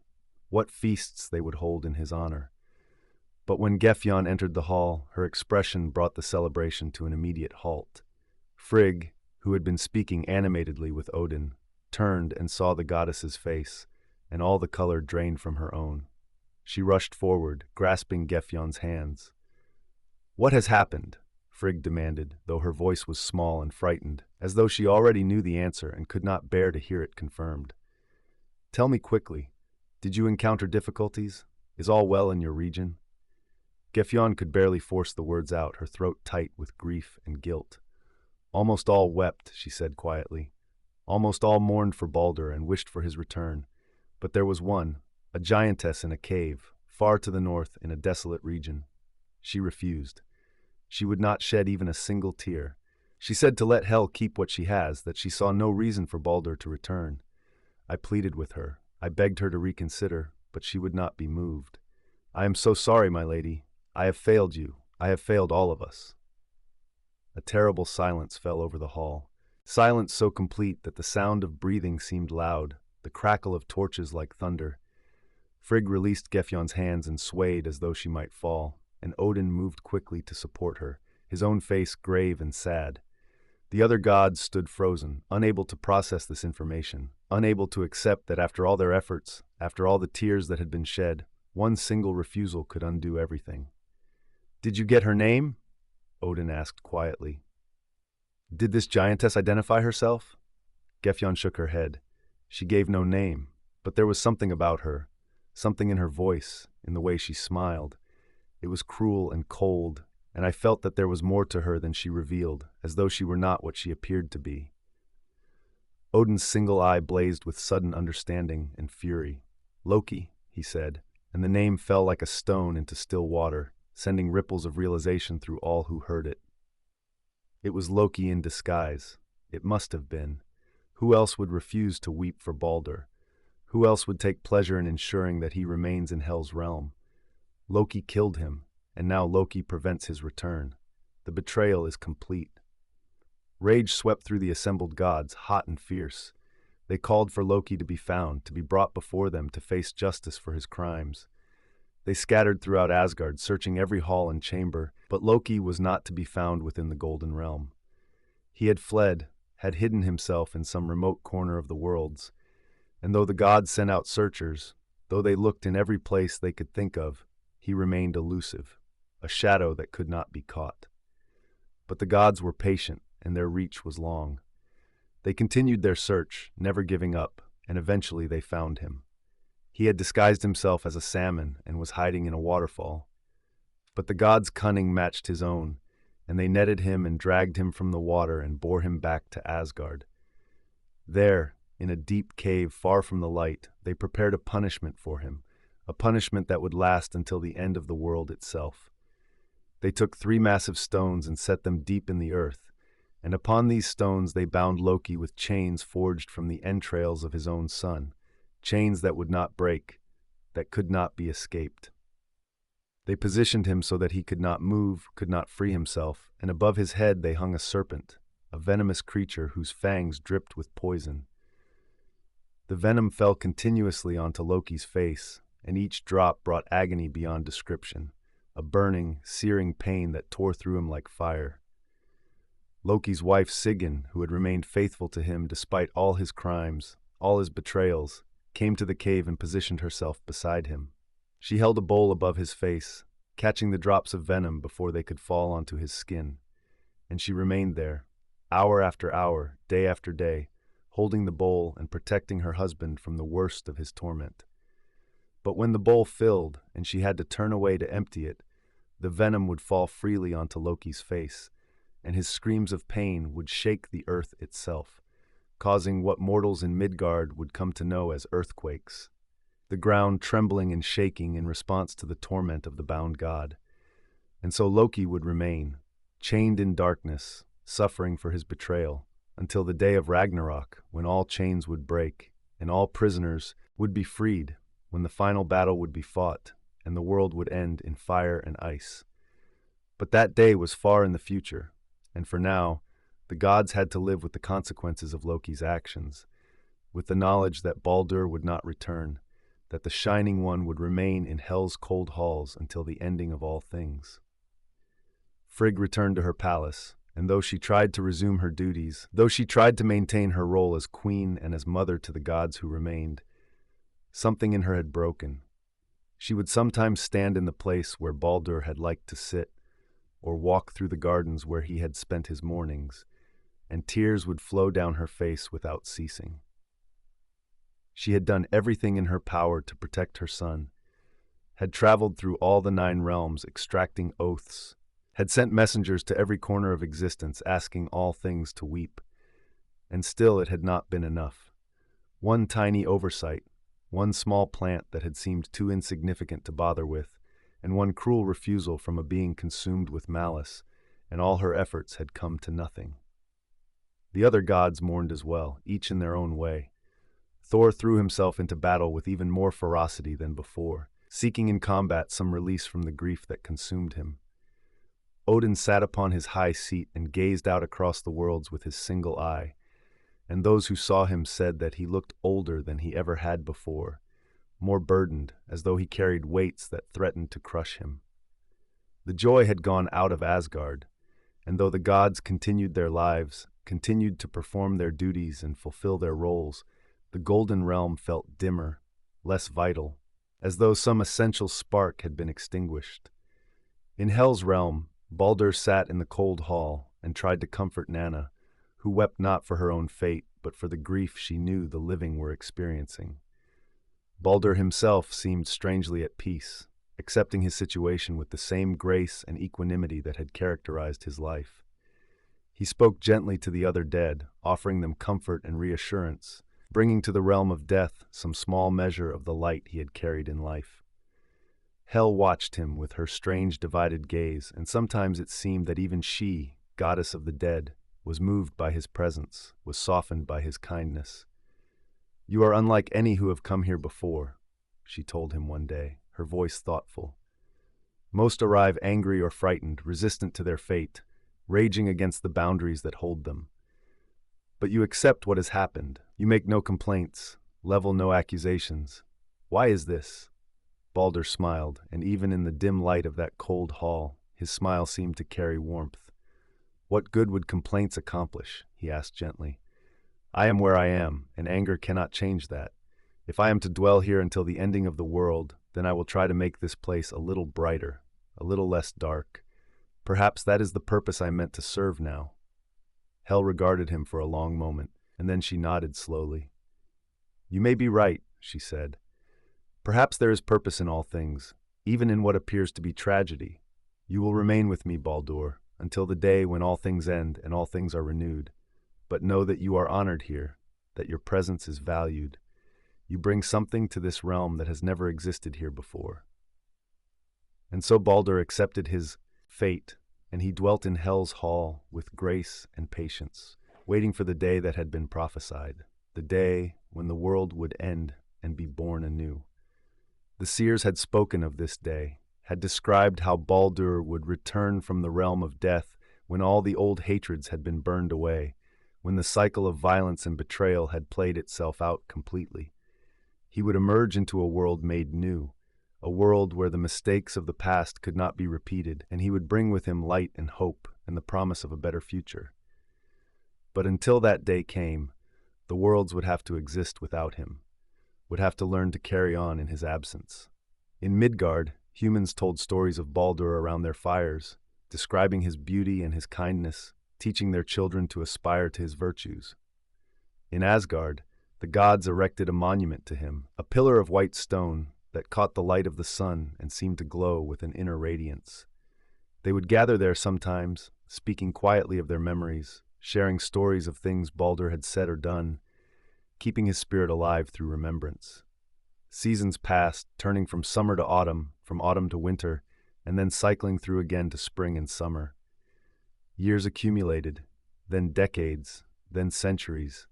what feasts they would hold in his honor. But when Gefjon entered the hall, her expression brought the celebration to an immediate halt. Frigg, who had been speaking animatedly with Odin, turned and saw the goddess's face, and all the color drained from her own. She rushed forward, grasping Gefjon's hands. "What has happened?" Frigg demanded, though her voice was small and frightened, as though she already knew the answer and could not bear to hear it confirmed. "Tell me quickly. Did you encounter difficulties? Is all well in your region?" Gefjon could barely force the words out, her throat tight with grief and guilt. "Almost all wept," she said quietly. "Almost all mourned for Baldur and wished for his return. But there was one, a giantess in a cave, far to the north in a desolate region. She refused. She would not shed even a single tear. She said to let hell keep what she has, that she saw no reason for Baldur to return. I pleaded with her. I begged her to reconsider, but she would not be moved. I am so sorry, my lady. I have failed you. I have failed all of us." A terrible silence fell over the hall. Silence so complete that the sound of breathing seemed loud, the crackle of torches like thunder. Frigg released Gefjon's hands and swayed as though she might fall, and Odin moved quickly to support her, his own face grave and sad. The other gods stood frozen, unable to process this information, unable to accept that after all their efforts, after all the tears that had been shed, one single refusal could undo everything. "Did you get her name?" Odin asked quietly. "Did this giantess identify herself?" Gefjon shook her head. She gave no name, but there was something about her, something in her voice, in the way she smiled. It was cruel and cold, and I felt that there was more to her than she revealed, as though she were not what she appeared to be. Odin's single eye blazed with sudden understanding and fury. "Loki," he said, and the name fell like a stone into still water, sending ripples of realization through all who heard it. It was Loki in disguise. It must have been. Who else would refuse to weep for Baldur? Who else would take pleasure in ensuring that he remains in Hell's realm? Loki killed him, and now Loki prevents his return. The betrayal is complete. Rage swept through the assembled gods, hot and fierce. They called for Loki to be found, to be brought before them to face justice for his crimes. They scattered throughout Asgard, searching every hall and chamber, but Loki was not to be found within the Golden Realm. He had fled, had hidden himself in some remote corner of the worlds, and though the gods sent out searchers, though they looked in every place they could think of, he remained elusive, a shadow that could not be caught. But the gods were patient, and their reach was long. They continued their search, never giving up, and eventually they found him. He had disguised himself as a salmon and was hiding in a waterfall. But the gods' cunning matched his own, and they netted him and dragged him from the water and bore him back to Asgard. There, in a deep cave far from the light, they prepared a punishment for him, a punishment that would last until the end of the world itself. They took 3 massive stones and set them deep in the earth, and upon these stones they bound Loki with chains forged from the entrails of his own son, chains that would not break, that could not be escaped. They positioned him so that he could not move, could not free himself, and above his head they hung a serpent, a venomous creature whose fangs dripped with poison. The venom fell continuously onto Loki's face, and each drop brought agony beyond description, a burning, searing pain that tore through him like fire. Loki's wife Sigyn, who had remained faithful to him despite all his crimes, all his betrayals, came to the cave and positioned herself beside him. She held a bowl above his face, catching the drops of venom before they could fall onto his skin. And she remained there, hour after hour, day after day, holding the bowl and protecting her husband from the worst of his torment. But when the bowl filled and she had to turn away to empty it, the venom would fall freely onto Loki's face, and his screams of pain would shake the earth itself, causing what mortals in Midgard would come to know as earthquakes, the ground trembling and shaking in response to the torment of the bound god. And so Loki would remain, chained in darkness, suffering for his betrayal, until the day of Ragnarök, when all chains would break, and all prisoners would be freed, when the final battle would be fought, and the world would end in fire and ice. But that day was far in the future, and for now, The gods had to live with the consequences of Loki's actions, with the knowledge that Baldur would not return, that the Shining One would remain in Hel's cold halls until the ending of all things. Frigg returned to her palace, and though she tried to resume her duties, though she tried to maintain her role as queen and as mother to the gods who remained, something in her had broken. She would sometimes stand in the place where Baldur had liked to sit, or walk through the gardens where he had spent his mornings, and tears would flow down her face without ceasing. She had done everything in her power to protect her son, had traveled through all the 9 realms extracting oaths, had sent messengers to every corner of existence asking all things to weep, and still it had not been enough. One tiny oversight, one small plant that had seemed too insignificant to bother with, and one cruel refusal from a being consumed with malice, and all her efforts had come to nothing. The other gods mourned as well, each in their own way. Thor threw himself into battle with even more ferocity than before, seeking in combat some release from the grief that consumed him. Odin sat upon his high seat and gazed out across the worlds with his single eye, and those who saw him said that he looked older than he ever had before, more burdened, as though he carried weights that threatened to crush him. The joy had gone out of Asgard, and though the gods continued their lives, continued to perform their duties and fulfill their roles, the Golden Realm felt dimmer, less vital, as though some essential spark had been extinguished. In Hel's realm, Baldur sat in the cold hall and tried to comfort Nanna, who wept not for her own fate, but for the grief she knew the living were experiencing. Baldur himself seemed strangely at peace, accepting his situation with the same grace and equanimity that had characterized his life. He spoke gently to the other dead, offering them comfort and reassurance, bringing to the realm of death some small measure of the light he had carried in life. Hel watched him with her strange divided gaze, and sometimes it seemed that even she, goddess of the dead, was moved by his presence, was softened by his kindness. "You are unlike any who have come here before," she told him one day, her voice thoughtful. "Most arrive angry or frightened, resistant to their fate, raging against the boundaries that hold them. But you accept what has happened. You make no complaints, level no accusations. Why is this?" Baldur smiled, and even in the dim light of that cold hall, his smile seemed to carry warmth. "What good would complaints accomplish?" he asked gently. "I am where I am, and anger cannot change that. If I am to dwell here until the ending of the world, then I will try to make this place a little brighter, a little less dark. Perhaps that is the purpose I meant to serve now." Hel regarded him for a long moment, and then she nodded slowly. "You may be right," she said. "Perhaps there is purpose in all things, even in what appears to be tragedy. You will remain with me, Baldur, until the day when all things end and all things are renewed. But know that you are honored here, that your presence is valued. You bring something to this realm that has never existed here before." And so Baldur accepted his fate, and he dwelt in Hel's hall with grace and patience, waiting for the day that had been prophesied, the day when the world would end and be born anew. The seers had spoken of this day, had described how Baldur would return from the realm of death when all the old hatreds had been burned away, when the cycle of violence and betrayal had played itself out completely. He would emerge into a world made new, a world where the mistakes of the past could not be repeated, and he would bring with him light and hope and the promise of a better future. But until that day came, the worlds would have to exist without him, would have to learn to carry on in his absence. In Midgard, humans told stories of Baldur around their fires, describing his beauty and his kindness, teaching their children to aspire to his virtues. In Asgard, the gods erected a monument to him, a pillar of white stone that caught the light of the sun and seemed to glow with an inner radiance. They would gather there sometimes, speaking quietly of their memories, sharing stories of things Baldur had said or done, keeping his spirit alive through remembrance. Seasons passed, turning from summer to autumn, from autumn to winter, and then cycling through again to spring and summer. Years accumulated, then decades, then centuries,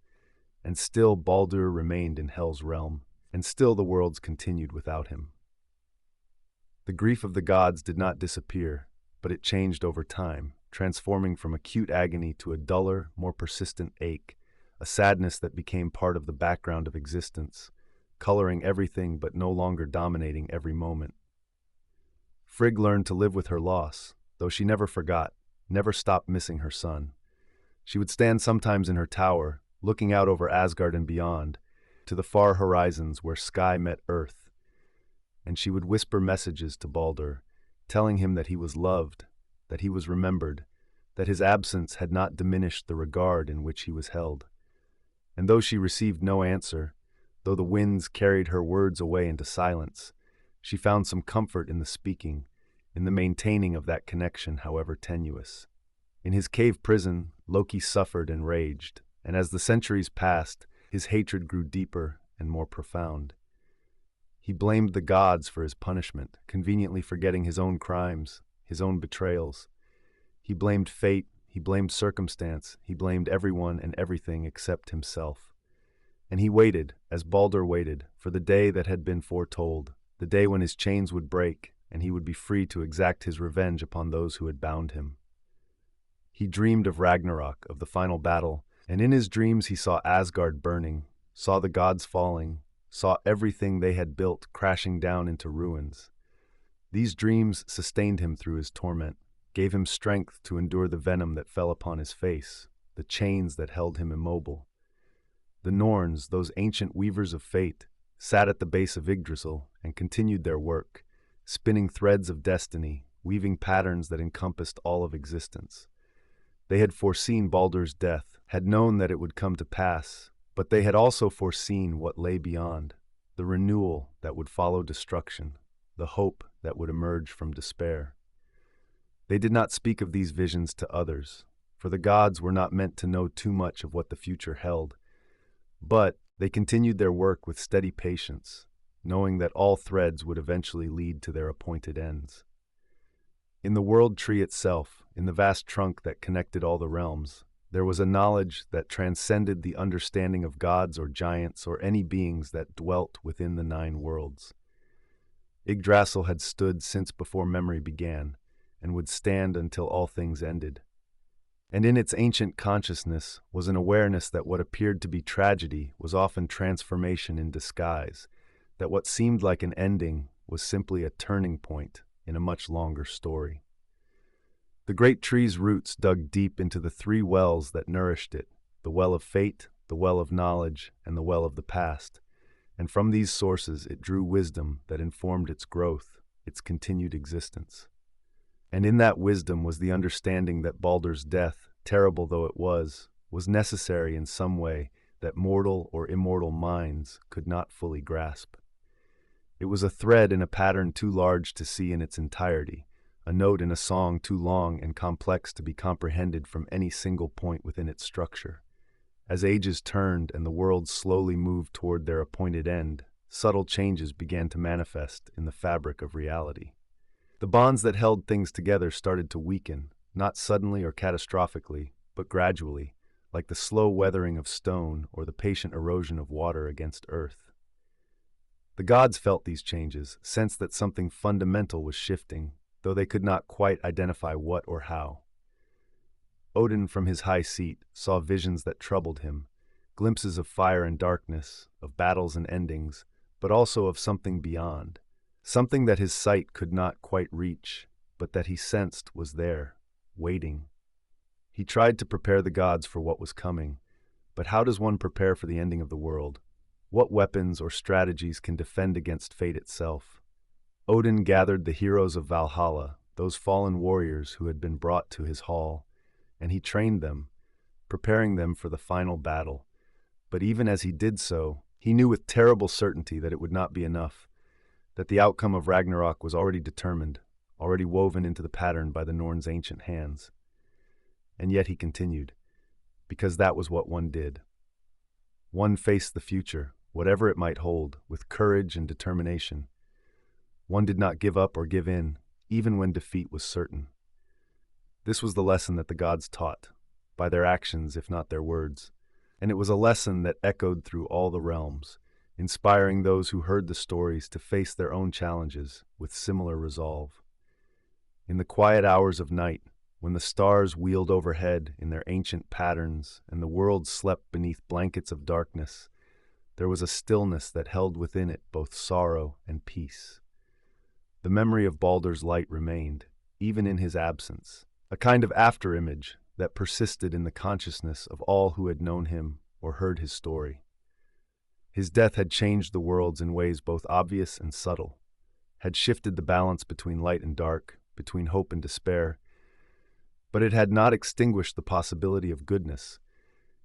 and still Baldur remained in Hel's realm, and still the worlds continued without him. The grief of the gods did not disappear, but it changed over time, transforming from acute agony to a duller, more persistent ache, a sadness that became part of the background of existence, coloring everything but no longer dominating every moment. Frigg learned to live with her loss, though she never forgot, never stopped missing her son. She would stand sometimes in her tower, looking out over Asgard and beyond, to the far horizons where sky met earth, and she would whisper messages to Baldur, telling him that he was loved, that he was remembered, that his absence had not diminished the regard in which he was held. And though she received no answer, though the winds carried her words away into silence, she found some comfort in the speaking, in the maintaining of that connection, however tenuous. In his cave prison, Loki suffered and raged, and as the centuries passed, his hatred grew deeper and more profound. He blamed the gods for his punishment, conveniently forgetting his own crimes, his own betrayals. He blamed fate, he blamed circumstance, he blamed everyone and everything except himself. And he waited, as Baldur waited, for the day that had been foretold, the day when his chains would break and he would be free to exact his revenge upon those who had bound him. He dreamed of Ragnarök, of the final battle, and in his dreams he saw Asgard burning, saw the gods falling, saw everything they had built crashing down into ruins. These dreams sustained him through his torment, gave him strength to endure the venom that fell upon his face, the chains that held him immobile. The Norns, those ancient weavers of fate, sat at the base of Yggdrasil and continued their work, spinning threads of destiny, weaving patterns that encompassed all of existence. They had foreseen Baldur's death, had known that it would come to pass, but they had also foreseen what lay beyond, the renewal that would follow destruction, the hope that would emerge from despair. They did not speak of these visions to others, for the gods were not meant to know too much of what the future held. But they continued their work with steady patience, knowing that all threads would eventually lead to their appointed ends. In the world tree itself, in the vast trunk that connected all the realms, there was a knowledge that transcended the understanding of gods or giants or any beings that dwelt within the 9 worlds. Yggdrasil had stood since before memory began, and would stand until all things ended. And in its ancient consciousness was an awareness that what appeared to be tragedy was often transformation in disguise, that what seemed like an ending was simply a turning point in a much longer story. The great tree's roots dug deep into the 3 wells that nourished it, the well of fate, the well of knowledge, and the well of the past, and from these sources it drew wisdom that informed its growth, its continued existence. And in that wisdom was the understanding that Baldur's death, terrible though it was necessary in some way that mortal or immortal minds could not fully grasp. It was a thread in a pattern too large to see in its entirety, a note in a song too long and complex to be comprehended from any single point within its structure. As ages turned and the worlds slowly moved toward their appointed end, subtle changes began to manifest in the fabric of reality. The bonds that held things together started to weaken, not suddenly or catastrophically, but gradually, like the slow weathering of stone or the patient erosion of water against earth. The gods felt these changes, sensed that something fundamental was shifting, though they could not quite identify what or how. Odin from his high seat saw visions that troubled him, glimpses of fire and darkness, of battles and endings, but also of something beyond, something that his sight could not quite reach, but that he sensed was there, waiting. He tried to prepare the gods for what was coming, but how does one prepare for the ending of the world? What weapons or strategies can defend against fate itself? Odin gathered the heroes of Valhalla, those fallen warriors who had been brought to his hall, and he trained them, preparing them for the final battle. But even as he did so, he knew with terrible certainty that it would not be enough, that the outcome of Ragnarök was already determined, already woven into the pattern by the Norns' ancient hands. And yet he continued, because that was what one did. One faced the future, whatever it might hold, with courage and determination. One did not give up or give in, even when defeat was certain. This was the lesson that the gods taught, by their actions if not their words, and it was a lesson that echoed through all the realms, inspiring those who heard the stories to face their own challenges with similar resolve. In the quiet hours of night, when the stars wheeled overhead in their ancient patterns and the world slept beneath blankets of darkness, there was a stillness that held within it both sorrow and peace. The memory of Baldur's light remained, even in his absence, a kind of afterimage that persisted in the consciousness of all who had known him or heard his story. His death had changed the worlds in ways both obvious and subtle, had shifted the balance between light and dark, between hope and despair, but it had not extinguished the possibility of goodness,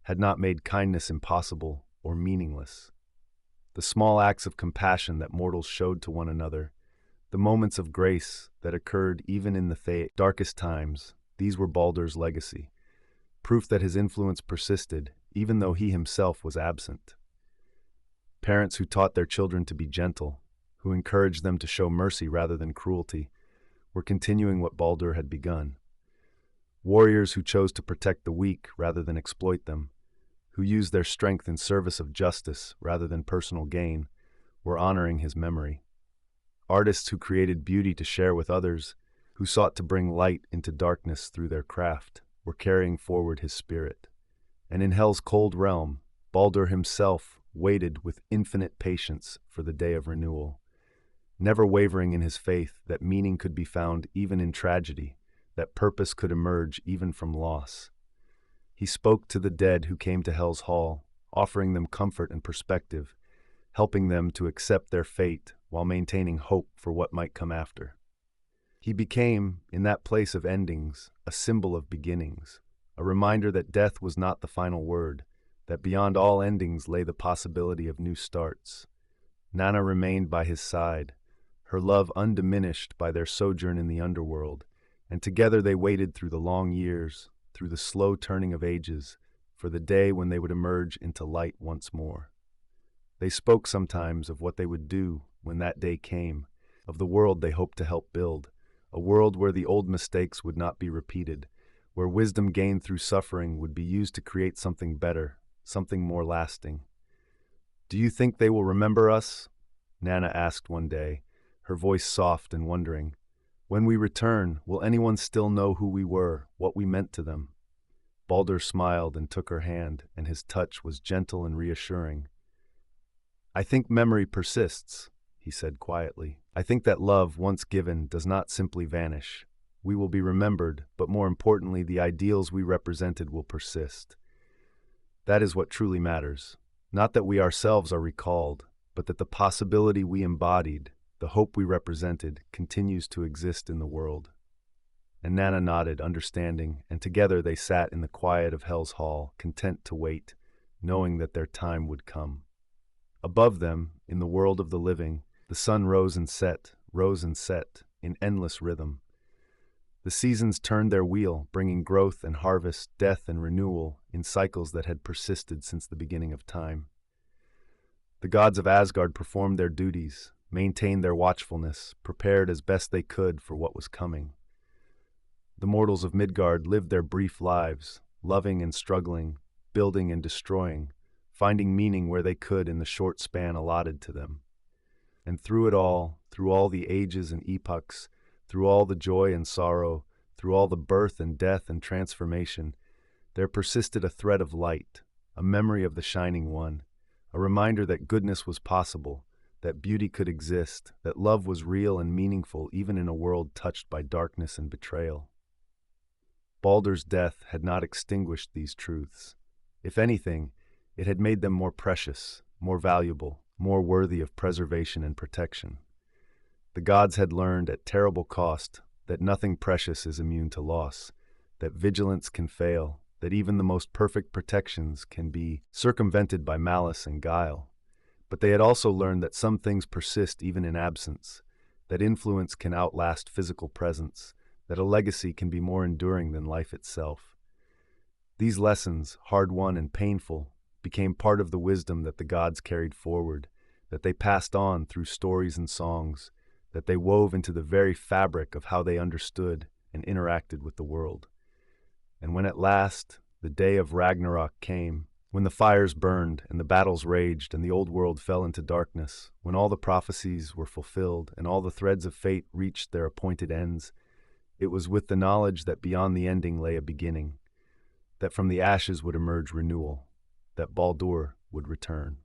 had not made kindness impossible or meaningless. The small acts of compassion that mortals showed to one another, the moments of grace that occurred even in the darkest times, these were Baldur's legacy, proof that his influence persisted even though he himself was absent. Parents who taught their children to be gentle, who encouraged them to show mercy rather than cruelty, were continuing what Baldur had begun. Warriors who chose to protect the weak rather than exploit them, who used their strength in service of justice rather than personal gain, were honoring his memory. Artists who created beauty to share with others, who sought to bring light into darkness through their craft, were carrying forward his spirit. And in Hel's cold realm, Baldur himself waited with infinite patience for the day of renewal, never wavering in his faith that meaning could be found even in tragedy, that purpose could emerge even from loss. He spoke to the dead who came to Hel's hall, offering them comfort and perspective, helping them to accept their fate while maintaining hope for what might come after. He became, in that place of endings, a symbol of beginnings, a reminder that death was not the final word, that beyond all endings lay the possibility of new starts. Nanna remained by his side, her love undiminished by their sojourn in the underworld, and together they waited through the long years, through the slow turning of ages, for the day when they would emerge into light once more. They spoke sometimes of what they would do when that day came, of the world they hoped to help build, a world where the old mistakes would not be repeated, where wisdom gained through suffering would be used to create something better, something more lasting. "Do you think they will remember us?" Nanna asked one day, her voice soft and wondering. "When we return, will anyone still know who we were, what we meant to them?" Baldur smiled and took her hand, and his touch was gentle and reassuring. "I think memory persists," he said quietly. "I think that love, once given, does not simply vanish. We will be remembered, but more importantly, the ideals we represented will persist. That is what truly matters. Not that we ourselves are recalled, but that the possibility we embodied, the hope we represented, continues to exist in the world." And Nanna nodded, understanding, and together they sat in the quiet of Hel's hall, content to wait, knowing that their time would come. Above them, in the world of the living, the sun rose and set, in endless rhythm. The seasons turned their wheel, bringing growth and harvest, death and renewal, in cycles that had persisted since the beginning of time. The gods of Asgard performed their duties, maintained their watchfulness, prepared as best they could for what was coming. The mortals of Midgard lived their brief lives, loving and struggling, building and destroying, finding meaning where they could in the short span allotted to them. And through it all, through all the ages and epochs, through all the joy and sorrow, through all the birth and death and transformation, there persisted a thread of light, a memory of the Shining One, a reminder that goodness was possible, that beauty could exist, that love was real and meaningful even in a world touched by darkness and betrayal. Baldur's death had not extinguished these truths. If anything, it had made them more precious, more valuable, more worthy of preservation and protection. The gods had learned at terrible cost that nothing precious is immune to loss, that vigilance can fail, that even the most perfect protections can be circumvented by malice and guile. But they had also learned that some things persist even in absence, that influence can outlast physical presence, that a legacy can be more enduring than life itself. These lessons, hard-won and painful, became part of the wisdom that the gods carried forward, that they passed on through stories and songs, that they wove into the very fabric of how they understood and interacted with the world. And when at last the day of Ragnarök came, when the fires burned and the battles raged and the old world fell into darkness, when all the prophecies were fulfilled and all the threads of fate reached their appointed ends, It was with the knowledge that beyond the ending lay a beginning, that from the ashes would emerge renewal, that Baldur would return.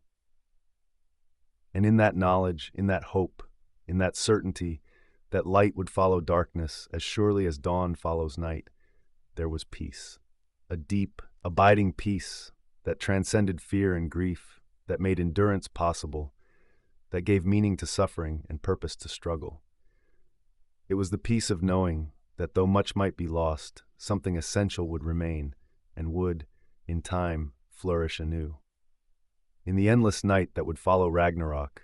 And in that knowledge, in that hope, in that certainty that light would follow darkness as surely as dawn follows night, there was peace. A deep, abiding peace that transcended fear and grief, that made endurance possible, that gave meaning to suffering and purpose to struggle. It was the peace of knowing that though much might be lost, something essential would remain and would, in time, flourish anew. In the endless night that would follow Ragnarök,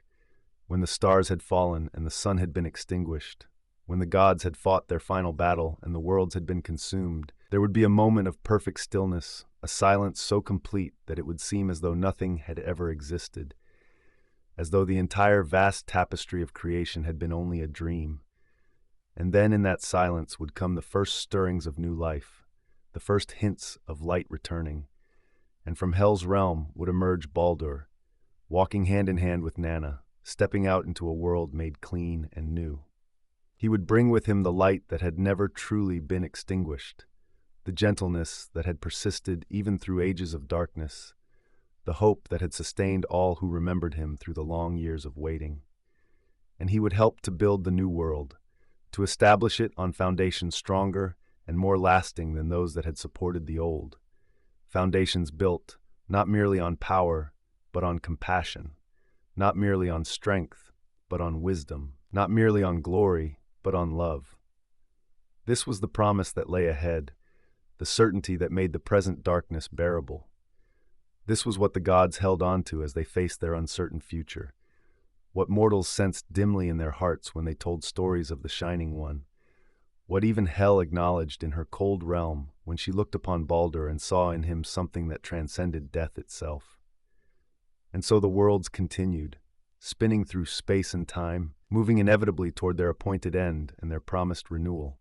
when the stars had fallen and the sun had been extinguished, when the gods had fought their final battle and the worlds had been consumed, there would be a moment of perfect stillness, a silence so complete that it would seem as though nothing had ever existed, as though the entire vast tapestry of creation had been only a dream. And then in that silence would come the first stirrings of new life, the first hints of light returning, and from Hell's realm would emerge Baldur, walking hand in hand with Nanna, stepping out into a world made clean and new. He would bring with him the light that had never truly been extinguished, the gentleness that had persisted even through ages of darkness, the hope that had sustained all who remembered him through the long years of waiting. And he would help to build the new world, to establish it on foundations stronger and more lasting than those that had supported the old. Foundations built not merely on power, but on compassion, not merely on strength, but on wisdom, not merely on glory, but on love. This was the promise that lay ahead, the certainty that made the present darkness bearable. This was what the gods held on to as they faced their uncertain future, what mortals sensed dimly in their hearts when they told stories of the Shining One, what even Hel acknowledged in her cold realm when she looked upon Baldur and saw in him something that transcended death itself. And so the worlds continued, spinning through space and time, moving inevitably toward their appointed end and their promised renewal.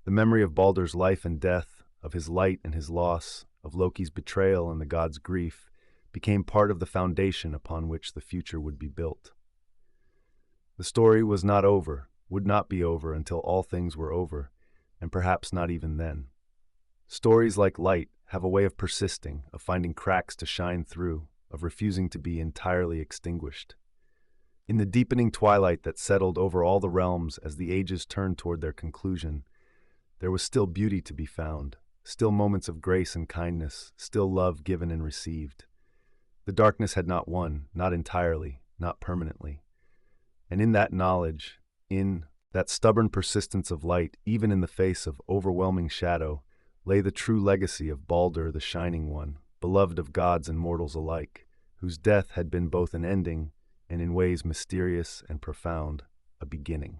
The memory of Baldur's life and death, of his light and his loss, of Loki's betrayal and the gods' grief, became part of the foundation upon which the future would be built. The story was not over, would not be over until all things were over, and perhaps not even then. Stories like light have a way of persisting, of finding cracks to shine through, of refusing to be entirely extinguished. In the deepening twilight that settled over all the realms as the ages turned toward their conclusion, there was still beauty to be found, still moments of grace and kindness, still love given and received. The darkness had not won, not entirely, not permanently. And in that knowledge, in that stubborn persistence of light, even in the face of overwhelming shadow, lay the true legacy of Baldur the Shining One, beloved of gods and mortals alike, whose death had been both an ending and, in ways mysterious and profound, a beginning.